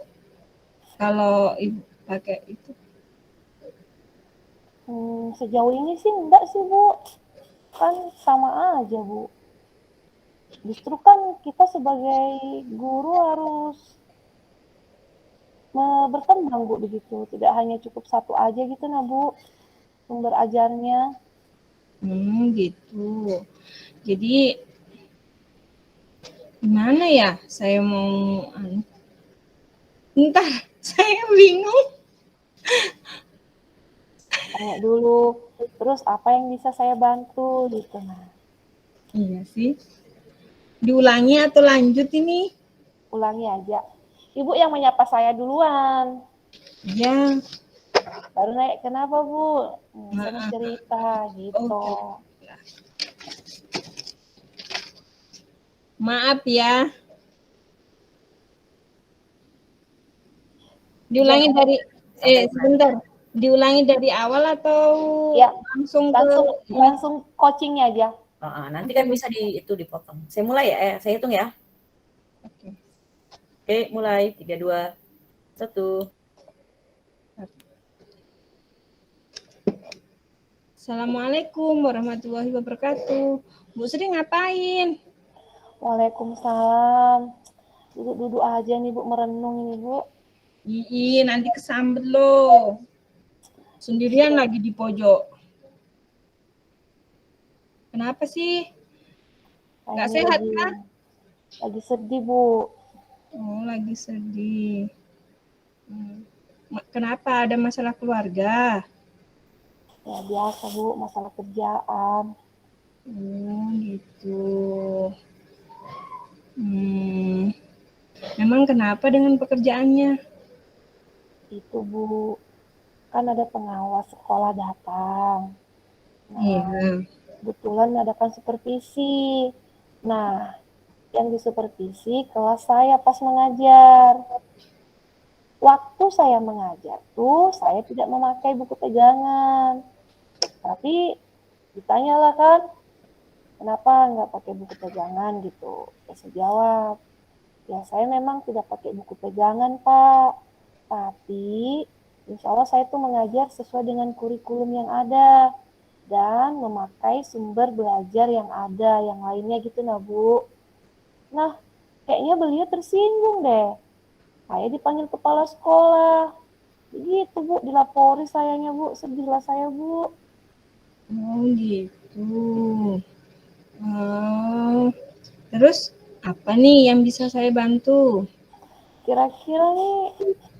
kalau Ibu pakai itu? Sejauh ini sih enggak sih Bu, kan sama aja Bu. Justru kan kita sebagai guru harus berkembang Bu begitu, tidak hanya cukup satu aja gitu nah Bu sumber ajarnya. Gitu. Jadi gimana ya saya mau Entar saya bingung. Tanya dulu, terus apa yang bisa saya bantu gitu nah. Iya sih. Diulangi atau lanjut ini? Ulangi aja. Ibu yang menyapa saya duluan. Ya. Baru naik, kenapa Bu? Saya mau Maaf. cerita gitu. Oke. Maaf ya. Diulangi Ya, dari sebentar. Diulangi dari awal atau ya, langsung langsung coachingnya aja. Nanti kan bisa itu dipotong. Saya mulai ya, saya hitung ya. Oke. Oke, mulai 3, 2, 1. Assalamualaikum warahmatullahi wabarakatuh. Bu Sri ngapain? Waalaikumsalam. Duduk-duduk aja nih Bu, merenung ini Bu. Ih, nanti kesambet loh. Sendirian lagi di pojok. Kenapa sih? Nggak sehat kan? Lagi sedih Bu. Oh, lagi sedih. Kenapa? Ada masalah keluarga? Ya biasa Bu, masalah kerjaan. Oh, gitu. Memang kenapa dengan pekerjaannya? Itu Bu, kan ada pengawas sekolah datang. Nah, Iya. kebetulan adakan supervisi. Nah, yang disupervisi kelas saya pas mengajar. Waktu saya mengajar tuh, saya tidak memakai buku pegangan. Tapi ditanyalah kan, kenapa nggak pakai buku pegangan gitu. Saya jawab, ya saya memang tidak pakai buku pegangan Pak. Tapi insya Allah saya tuh mengajar sesuai dengan kurikulum yang ada. Dan memakai sumber belajar yang ada, yang lainnya gitu nah Bu. Nah, kayaknya beliau tersinggung deh. Saya dipanggil kepala sekolah. Begitu Bu, dilapori sayanya Bu, sedihlah saya Bu. Oh, gitu. Terus apa nih yang bisa saya bantu? Kira-kira nih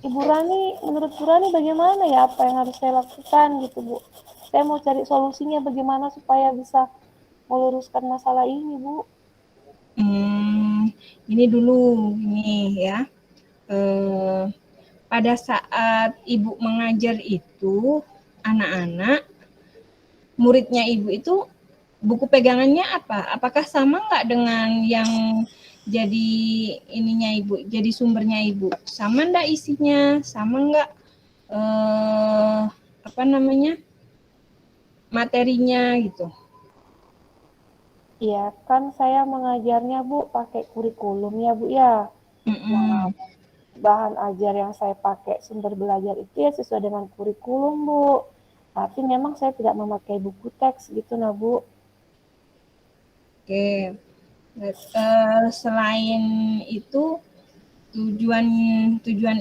Ibu Rani, menurut Bu Rani bagaimana ya apa yang harus saya lakukan gitu Bu. Saya mau cari solusinya bagaimana supaya bisa meluruskan masalah ini Bu. Ini dulu, ini ya. Pada saat Ibu mengajar itu, anak-anak, muridnya Ibu itu buku pegangannya apa? Apakah sama nggak dengan yang jadi ininya Ibu, jadi sumbernya Ibu? Sama nggak isinya? Sama nggak apa namanya materinya gitu? Iya kan saya mengajarnya Bu pakai kurikulum ya Bu ya. Nah, bahan ajar yang saya pakai sumber belajar itu ya sesuai dengan kurikulum Bu. Tapi memang saya tidak memakai buku teks gitu nah Bu. Oke. Selain itu tujuan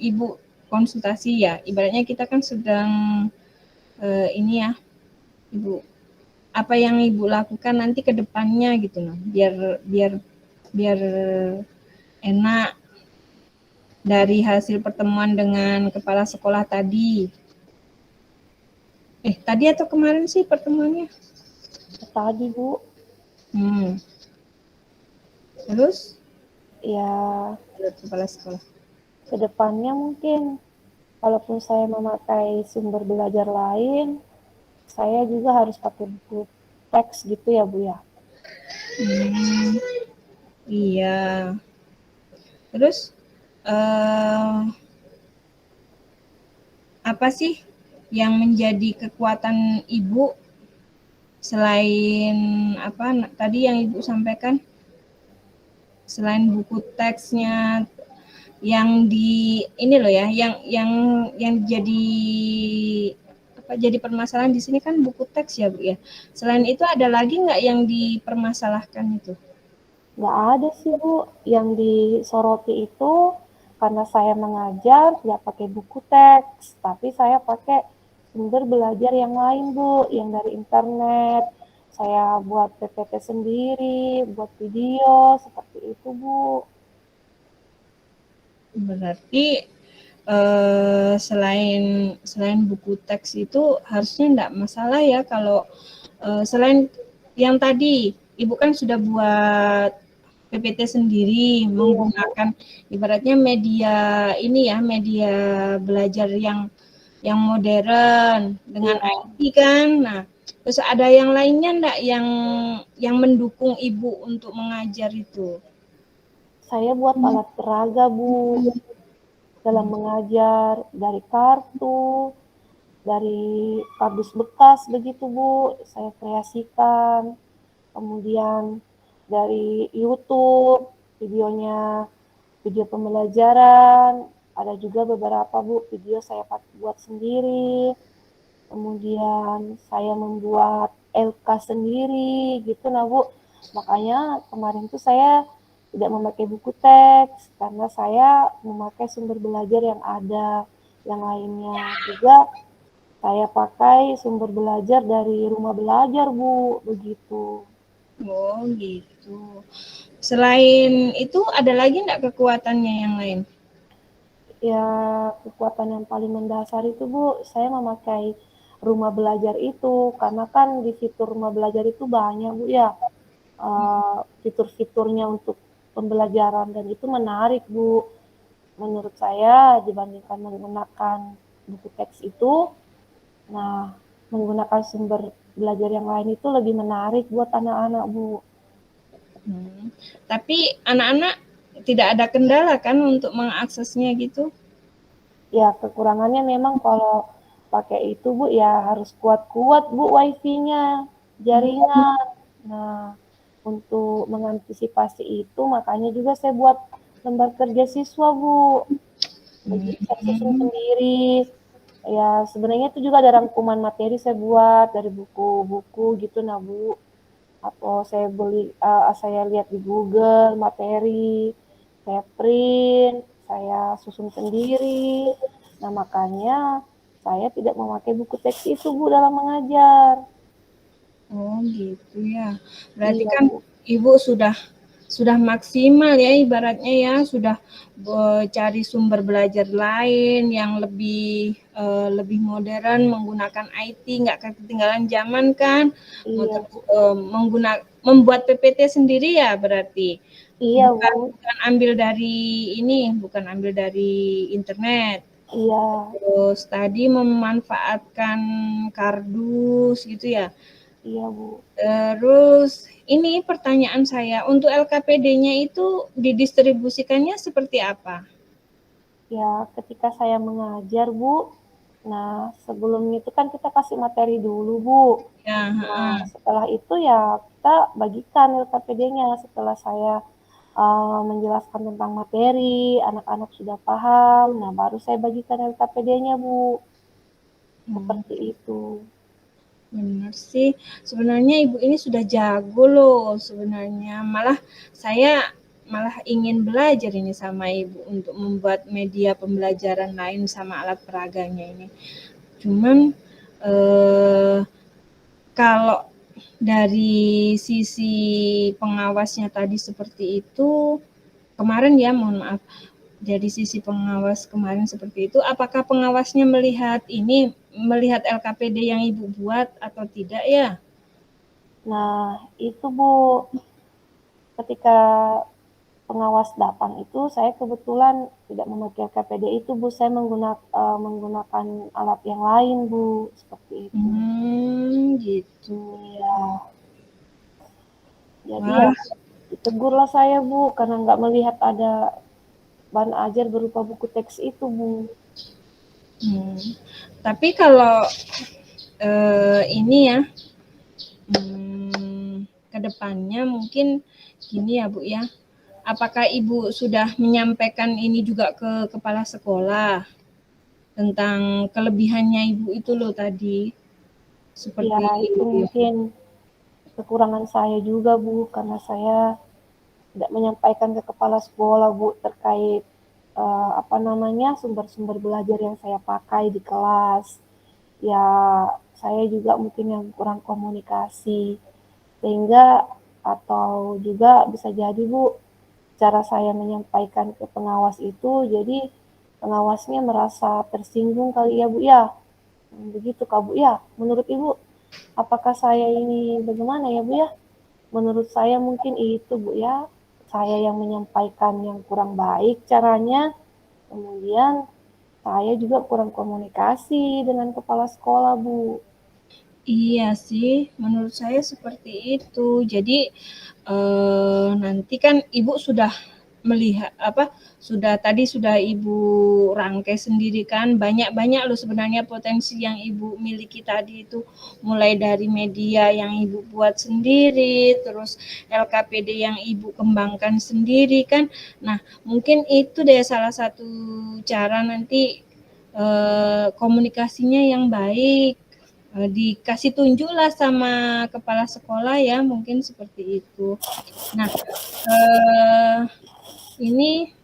ibu konsultasi ya, ibaratnya kita kan sedang ini ya, ibu, apa yang ibu lakukan nanti ke depannya gitu loh, biar enak dari hasil pertemuan dengan kepala sekolah tadi. Tadi atau kemarin sih pertemuannya? Tadi, Bu. Terus? Ya, Kepala sekolah. kedepannya mungkin kalaupun saya memakai sumber belajar lain, saya juga harus pakai buku teks gitu ya, Bu ya. Iya. Terus apa sih yang menjadi kekuatan ibu selain apa tadi yang ibu sampaikan, selain buku teksnya yang di ini loh ya, yang jadi permasalahan di sini kan buku teks ya Bu ya. Selain itu ada lagi nggak yang dipermasalahkan itu? Nggak ada sih Bu, yang disoroti itu karena saya mengajar nggak pakai buku teks, tapi saya pakai sumber belajar yang lain Bu, yang dari internet. Saya buat PPT sendiri, buat video, seperti itu Bu. Berarti selain buku teks itu harusnya enggak masalah ya kalau selain yang tadi Ibu kan sudah buat PPT sendiri menggunakan ibaratnya media ini ya, media belajar yang modern dengan IT kan. Nah, terus ada yang lainnya enggak yang mendukung Ibu untuk mengajar itu? Saya buat alat peraga Bu, dalam mengajar dari kartu, dari kardus bekas begitu Bu, saya kreasikan. Kemudian dari YouTube, video pembelajaran, ada juga beberapa Bu, video saya buat sendiri. Kemudian saya membuat LK sendiri gitu nah Bu. Makanya kemarin tuh saya tidak memakai buku teks karena saya memakai sumber belajar yang ada. Yang lainnya juga saya pakai sumber belajar dari rumah belajar Bu, begitu. Oh gitu. Selain itu ada lagi enggak kekuatannya yang lain? Ya, kekuatan yang paling mendasar itu Bu, saya memakai rumah belajar itu karena kan di fitur rumah belajar itu banyak Bu ya, fitur-fiturnya untuk pembelajaran dan itu menarik Bu. Menurut saya dibandingkan menggunakan buku teks itu, nah menggunakan sumber belajar yang lain itu lebih menarik buat anak-anak Bu. Tapi anak-anak tidak ada kendala kan untuk mengaksesnya gitu? Ya kekurangannya memang kalau pakai itu Bu ya harus kuat-kuat Bu wifi-nya, jaringan. Nah untuk mengantisipasi itu makanya juga saya buat lembar kerja siswa Bu. Begitu saya susun sendiri. Ya sebenarnya itu juga ada rangkuman materi saya buat dari buku-buku gitu nah Bu. Atau saya beli, saya lihat di Google materi, saya print, saya susun sendiri. Nah makanya saya tidak memakai buku teks itu Bu dalam mengajar. Oh gitu ya. Berarti Iya kan Bu. Ibu sudah maksimal ya ibaratnya ya, sudah cari sumber belajar lain yang lebih modern menggunakan IT, nggak ketinggalan zaman kan. Iya Bu. Membuat PPT sendiri ya berarti. Iya Bu. Bukan ambil dari ini, bukan ambil dari internet. Iya. Terus tadi memanfaatkan kardus gitu ya. Iya Bu. Terus ini pertanyaan saya, untuk LKPD-nya itu didistribusikannya seperti apa? Ya ketika saya mengajar Bu, nah sebelum itu kan kita kasih materi dulu Bu. Ya, Nah setelah itu ya kita bagikan LKPD-nya setelah saya menjelaskan tentang materi, anak-anak sudah paham, nah baru saya bagikan LKPD-nya Bu. Seperti itu. Benar sih. Sebenarnya Ibu ini sudah jago loh sebenarnya. Malah saya malah ingin belajar ini sama Ibu untuk membuat media pembelajaran lain sama alat peraganya ini. Cuman kalau dari sisi pengawasnya tadi seperti itu, kemarin ya mohon maaf, dari sisi pengawas kemarin seperti itu, apakah pengawasnya melihat LKPD yang Ibu buat atau tidak ya? Nah, itu Bu, ketika pengawas datang itu saya kebetulan tidak memakai KPD itu Bu, saya menggunakan alat yang lain Bu, seperti itu. Gitu. Ya, jadi ya Wah, ditegurlah saya Bu, karena nggak melihat ada bahan ajar berupa buku teks itu Bu. Tapi kalau ini ya, kedepannya mungkin gini ya Bu ya, apakah Ibu sudah menyampaikan ini juga ke kepala sekolah tentang kelebihannya Ibu itu loh tadi? Ya, Seperti itu mungkin kekurangan saya juga Bu, karena saya tidak menyampaikan ke kepala sekolah Bu terkait sumber-sumber belajar yang saya pakai di kelas. Ya, saya juga mungkin yang kurang komunikasi, sehingga atau juga bisa jadi Bu, cara saya menyampaikan ke pengawas itu jadi pengawasnya merasa tersinggung kali ya Bu ya. Begitu Kak Bu ya. Menurut Ibu, apakah saya ini bagaimana ya Bu ya? Menurut saya mungkin itu Bu ya, saya yang menyampaikan yang kurang baik caranya, kemudian saya juga kurang komunikasi dengan kepala sekolah Bu. Iya sih, menurut saya seperti itu. Jadi nanti kan Ibu sudah melihat sudah Ibu rangkai sendiri kan, banyak-banyak loh sebenarnya potensi yang Ibu miliki tadi itu, mulai dari media yang Ibu buat sendiri, terus LKPD yang Ibu kembangkan sendiri kan. Nah, mungkin itu deh salah satu cara nanti komunikasinya yang baik. Dikasih tunjuklah sama kepala sekolah ya, mungkin seperti itu. Nah, ini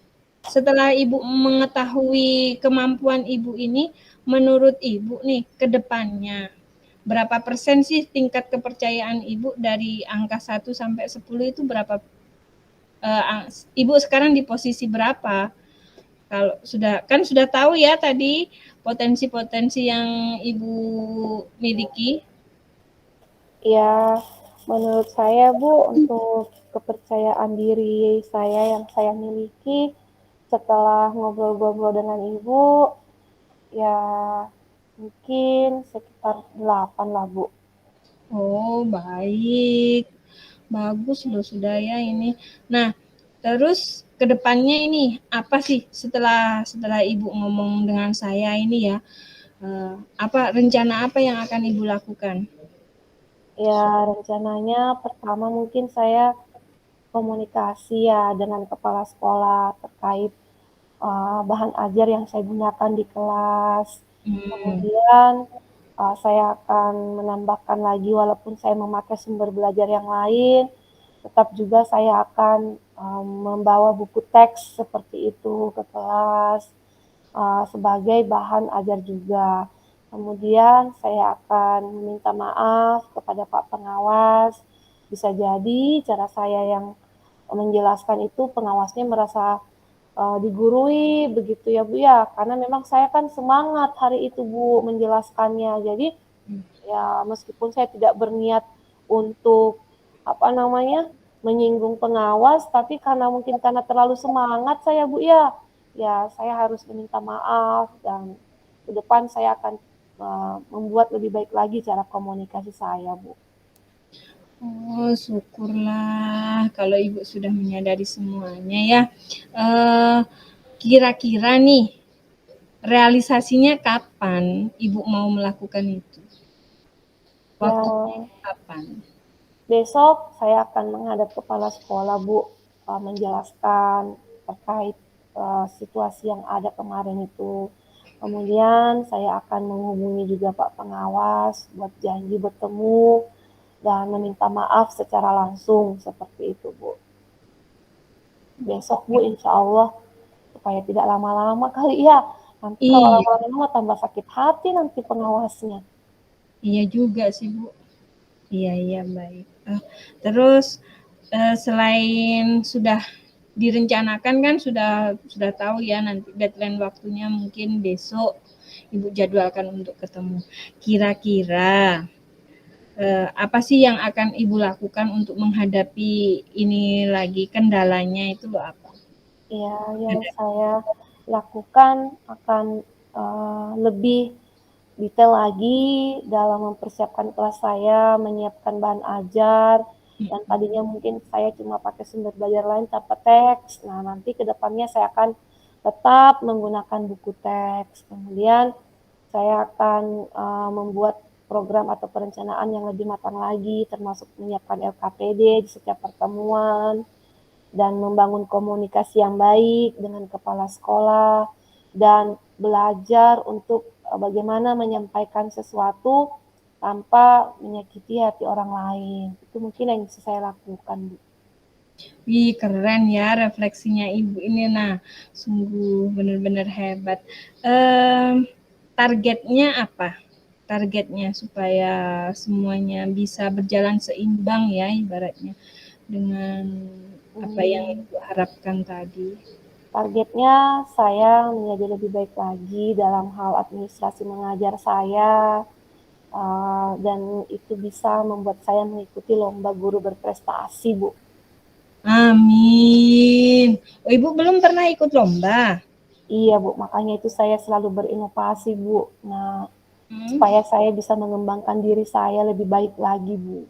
setelah Ibu mengetahui kemampuan Ibu ini, menurut Ibu nih ke depannya, berapa persen sih tingkat kepercayaan Ibu dari angka 1 sampai 10 itu berapa? Ibu sekarang di posisi berapa? Kalau sudah tahu ya tadi potensi-potensi yang Ibu miliki. Ya, menurut saya Bu, untuk kepercayaan diri saya yang saya miliki setelah ngobrol-ngobrol dengan Ibu, ya mungkin sekitar 8 lah Bu. Oh, baik. Bagus loh sudah ya ini. Nah, terus ke depannya ini apa sih setelah Ibu ngomong dengan saya ini ya? Rencana apa yang akan Ibu lakukan? Ya, rencananya pertama mungkin saya komunikasi ya dengan kepala sekolah terkait bahan ajar yang saya gunakan di kelas. Kemudian saya akan menambahkan lagi walaupun saya memakai sumber belajar yang lain, tetap juga saya akan membawa buku teks seperti itu ke kelas sebagai bahan ajar juga. Kemudian saya akan meminta maaf kepada Pak Pengawas. Bisa jadi cara saya yang menjelaskan itu pengawasnya merasa digurui begitu ya Bu ya, karena memang saya kan semangat hari itu Bu menjelaskannya. Jadi ya meskipun saya tidak berniat untuk menyinggung pengawas, tapi mungkin karena terlalu semangat saya Bu ya, ya saya harus meminta maaf dan ke depan saya akan membuat lebih baik lagi cara komunikasi saya Bu. Oh, syukurlah kalau Ibu sudah menyadari semuanya ya. Kira-kira nih realisasinya kapan Ibu mau melakukan itu? Waktunya Ya, kapan? besok saya akan menghadap kepala sekolah Bu, menjelaskan terkait situasi yang ada kemarin itu. Kemudian saya akan menghubungi juga Pak Pengawas buat janji bertemu dan meminta maaf secara langsung seperti itu Bu. besok Bu, insya Allah, supaya tidak lama-lama kali ya. Nanti kalau Iya, lama-lama tambah sakit hati nanti pengawasnya. iya juga sih Bu. Iya, baik. Terus selain sudah direncanakan kan sudah tahu ya nanti deadline waktunya mungkin besok Ibu jadwalkan untuk ketemu. Kira-kira apa sih yang akan Ibu lakukan untuk menghadapi ini lagi kendalanya itu loh apa? Ya, yang saya lakukan akan lebih detail lagi dalam mempersiapkan kelas saya, menyiapkan bahan ajar, yang tadinya mungkin saya cuma pakai sumber belajar lain tanpa teks. Nah, nanti ke depannya saya akan tetap menggunakan buku teks. Kemudian saya akan membuat program atau perencanaan yang lebih matang lagi, termasuk menyiapkan LKPD di setiap pertemuan, dan membangun komunikasi yang baik dengan kepala sekolah, dan belajar untuk bagaimana menyampaikan sesuatu tanpa menyakiti hati orang lain. Itu mungkin yang bisa saya lakukan, Bu. Wih, keren ya refleksinya Ibu ini. Nah, sungguh benar-benar hebat. Targetnya apa? Targetnya supaya semuanya bisa berjalan seimbang ya ibaratnya dengan apa yang Ibu harapkan tadi. Targetnya saya menjadi lebih baik lagi dalam hal administrasi mengajar saya, dan itu bisa membuat saya mengikuti lomba guru berprestasi, Bu. Amin. Oh, Ibu belum pernah ikut lomba? Iya, Bu, makanya itu saya selalu berinovasi, Bu. Nah, Hmm. supaya saya bisa mengembangkan diri saya lebih baik lagi, Bu.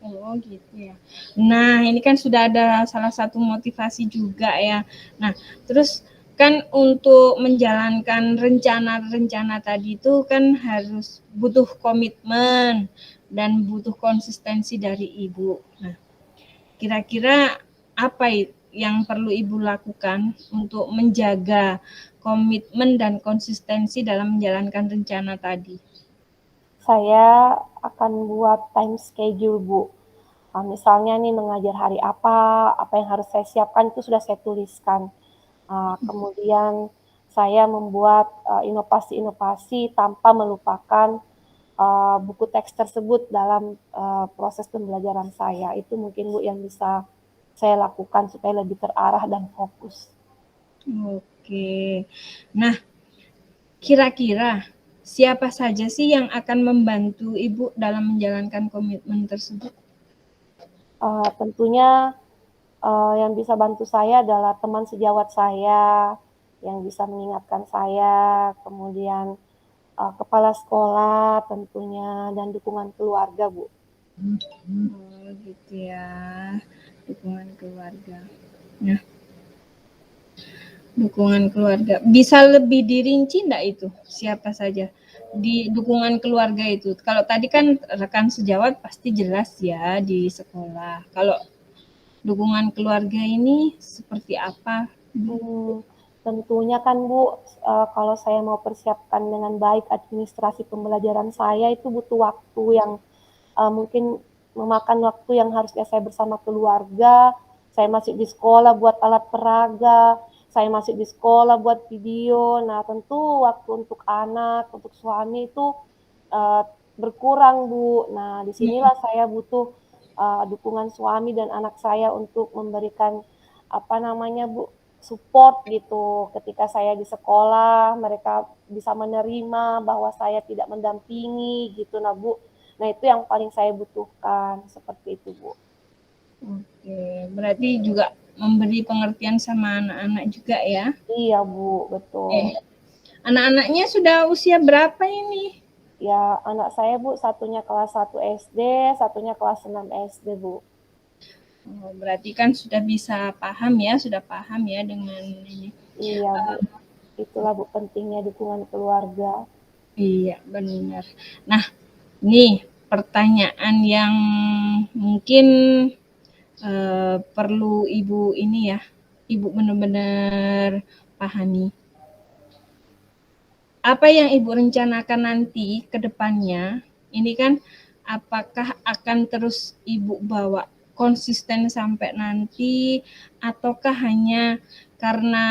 Oh gitu ya. Nah ini kan sudah ada salah satu motivasi juga ya. Nah terus kan untuk menjalankan rencana-rencana tadi itu kan harus butuh komitmen dan butuh konsistensi dari ibu. Nah kira-kira apa yang perlu ibu lakukan untuk menjaga komitmen dan konsistensi dalam menjalankan rencana tadi? Saya akan buat time schedule, Bu. Misalnya nih mengajar hari apa yang harus saya siapkan itu sudah saya tuliskan. Kemudian saya membuat inovasi-inovasi tanpa melupakan buku teks tersebut dalam proses pembelajaran saya. Itu mungkin Bu yang bisa saya lakukan supaya lebih terarah dan fokus. Oke. Nah, kira-kira siapa saja sih yang akan membantu Ibu dalam menjalankan komitmen tersebut? Tentunya yang bisa bantu saya adalah teman sejawat saya yang bisa mengingatkan saya, kemudian kepala sekolah tentunya, dan dukungan keluarga, Bu. Oh, gitu ya. Dukungan keluarga. Nah, dukungan keluarga. Bisa lebih dirinci enggak itu? Siapa saja di dukungan keluarga itu? Kalau tadi kan rekan sejawat pasti jelas ya di sekolah. Kalau dukungan keluarga ini seperti apa? Tentunya kan Bu, kalau saya mau persiapkan dengan baik administrasi pembelajaran saya itu butuh waktu yang mungkin memakan waktu yang harusnya saya bersama keluarga. Saya masih di sekolah buat alat peraga, saya masih di sekolah buat video. Nah, tentu waktu untuk anak, untuk suami itu uh, berkurang, Bu. Nah, disinilah saya butuh dukungan suami dan anak saya untuk memberikan apa namanya, Bu, support gitu. Ketika saya di sekolah, mereka bisa menerima bahwa saya tidak mendampingi gitu, nah Bu. Nah, itu yang paling saya butuhkan, seperti itu, Bu. Oke, berarti juga memberi pengertian sama anak-anak juga ya? Iya, Bu, betul. Anak-anaknya sudah usia berapa ini? Ya, anak saya, Bu, satunya kelas 1 SD, satunya kelas 6 SD, Bu. Oh, berarti kan sudah paham ya dengan ini. Iya, Bu. Itulah, Bu, pentingnya dukungan keluarga. Iya, benar. Nah, nih pertanyaan yang mungkin perlu Ibu ini ya, Ibu benar-benar pahami. Apa yang Ibu rencanakan nanti ke depannya, ini kan apakah akan terus Ibu bawa konsisten sampai nanti, ataukah hanya karena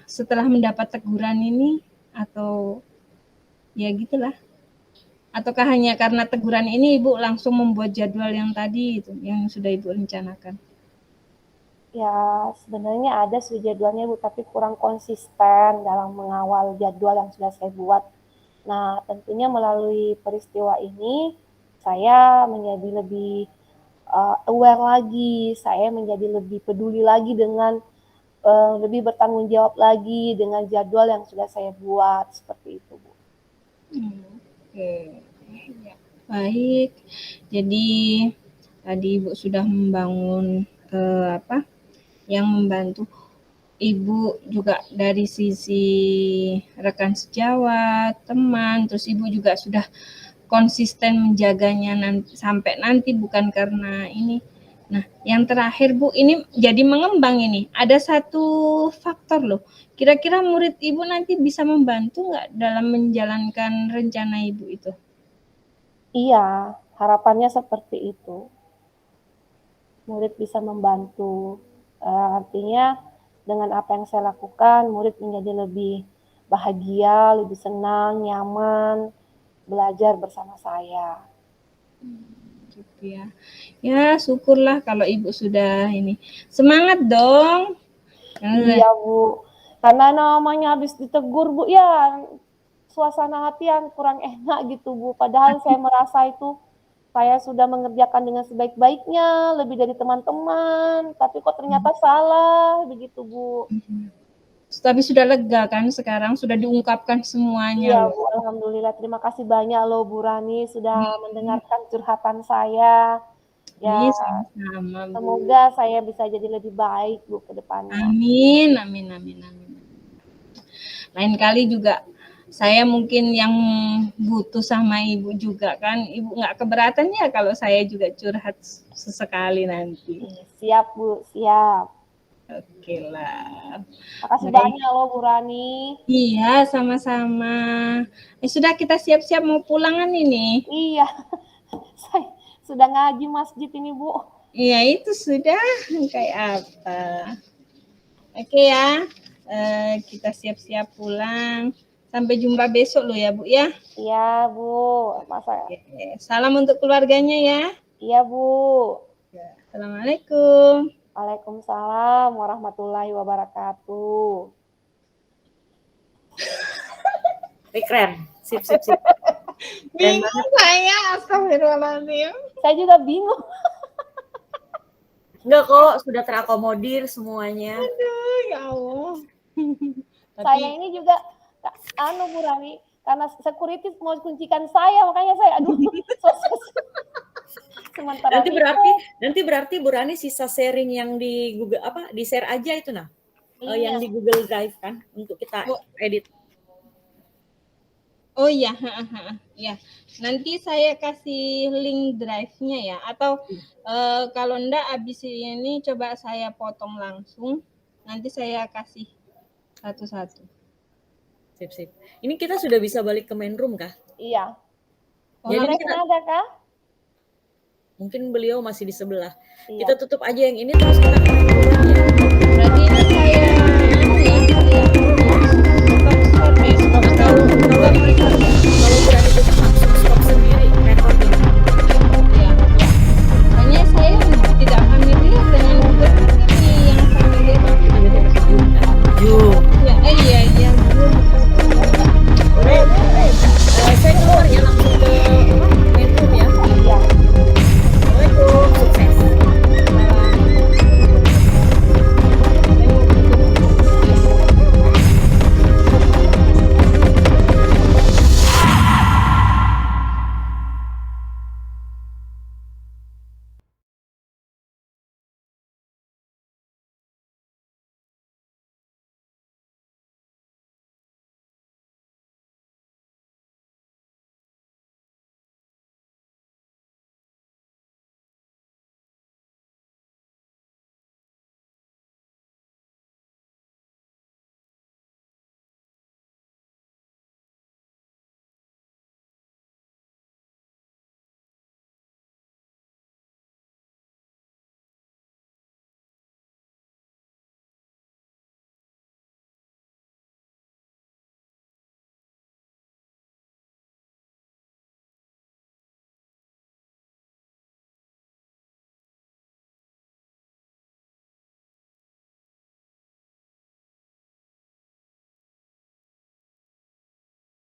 setelah mendapat teguran ini, atau ya gitulah. Ataukah hanya karena teguran ini Ibu langsung membuat jadwal yang tadi itu, yang sudah Ibu rencanakan? Ya, sebenarnya ada sih jadwalnya Bu, tapi kurang konsisten dalam mengawal jadwal yang sudah saya buat. Nah, tentunya melalui peristiwa ini, saya menjadi lebih aware lagi, saya menjadi lebih peduli lagi dengan lebih bertanggung jawab lagi dengan jadwal yang sudah saya buat, seperti itu Bu. Oke, ya. Baik. Jadi tadi Ibu sudah membangun yang membantu Ibu juga dari sisi rekan sejawat, teman, terus Ibu juga sudah konsisten menjaganya sampai nanti, bukan karena ini. Nah, yang terakhir Bu, ini jadi mengembang ini. Ada satu faktor loh. Kira-kira murid Ibu nanti bisa membantu nggak dalam menjalankan rencana Ibu itu? Iya, harapannya seperti itu. Murid bisa membantu. Artinya dengan apa yang saya lakukan, murid menjadi lebih bahagia, lebih senang, nyaman, belajar bersama saya. Gitu ya. Ya, syukurlah kalau Ibu sudah ini. Semangat dong. Iya, Bu. Karena namanya habis ditegur, Bu, ya suasana hati yang kurang enak gitu, Bu. Padahal saya merasa itu saya sudah mengerjakan dengan sebaik-baiknya, lebih dari teman-teman, tapi kok ternyata salah, begitu, Bu. Tapi sudah lega kan sekarang, sudah diungkapkan semuanya Iya, loh. Bu, alhamdulillah. Terima kasih banyak loh, Bu Rani, sudah mendengarkan curhatan saya. Ya, sama-sama, Bu. semoga saya bisa jadi lebih baik, Bu, ke depannya. Amin, amin, amin, amin. Lain kali juga saya mungkin yang butuh sama Ibu juga kan. Ibu nggak keberatan ya kalau saya juga curhat sesekali nanti. Siap, Bu, siap. Oke lah. Makasih banyak loh, Bu Rani. Iya, sama-sama. Sudah kita siap-siap mau pulangan ini. Iya, saya sudah ngaji masjid ini, Bu. Iya, itu sudah. Kayak apa. Oke ya, kita siap-siap pulang. Sampai jumpa besok loh ya, Bu ya. Iya, Bu. Masa. Salam untuk keluarganya ya. Iya, Bu. Assalamualaikum. Waalaikumsalam warahmatullahi wabarakatuh. Keren. Sip. Bingung saya, astagfirullahaladzim. Saya juga bingung. Enggak kok, sudah terakomodir semuanya. Aduh, ya Allah. Saya ini juga, Bu Rani, karena security mau kuncikan saya, makanya saya, sementara nanti berarti Bu Rani sisa sharing yang di Google di share aja itu nah. Yang di Google Drive kan untuk kita edit. Oh iya, ya. Nanti saya kasih link drive-nya ya, atau kalau enggak abis ini coba saya potong langsung, nanti saya kasih satu-satu. Sip. Ini kita sudah bisa balik ke main room kah? Iya. Jadi kita ada kah? Mungkin beliau masih di sebelah. Iya. Kita tutup aja yang ini terus kita ke main room ya. Berarti ini saya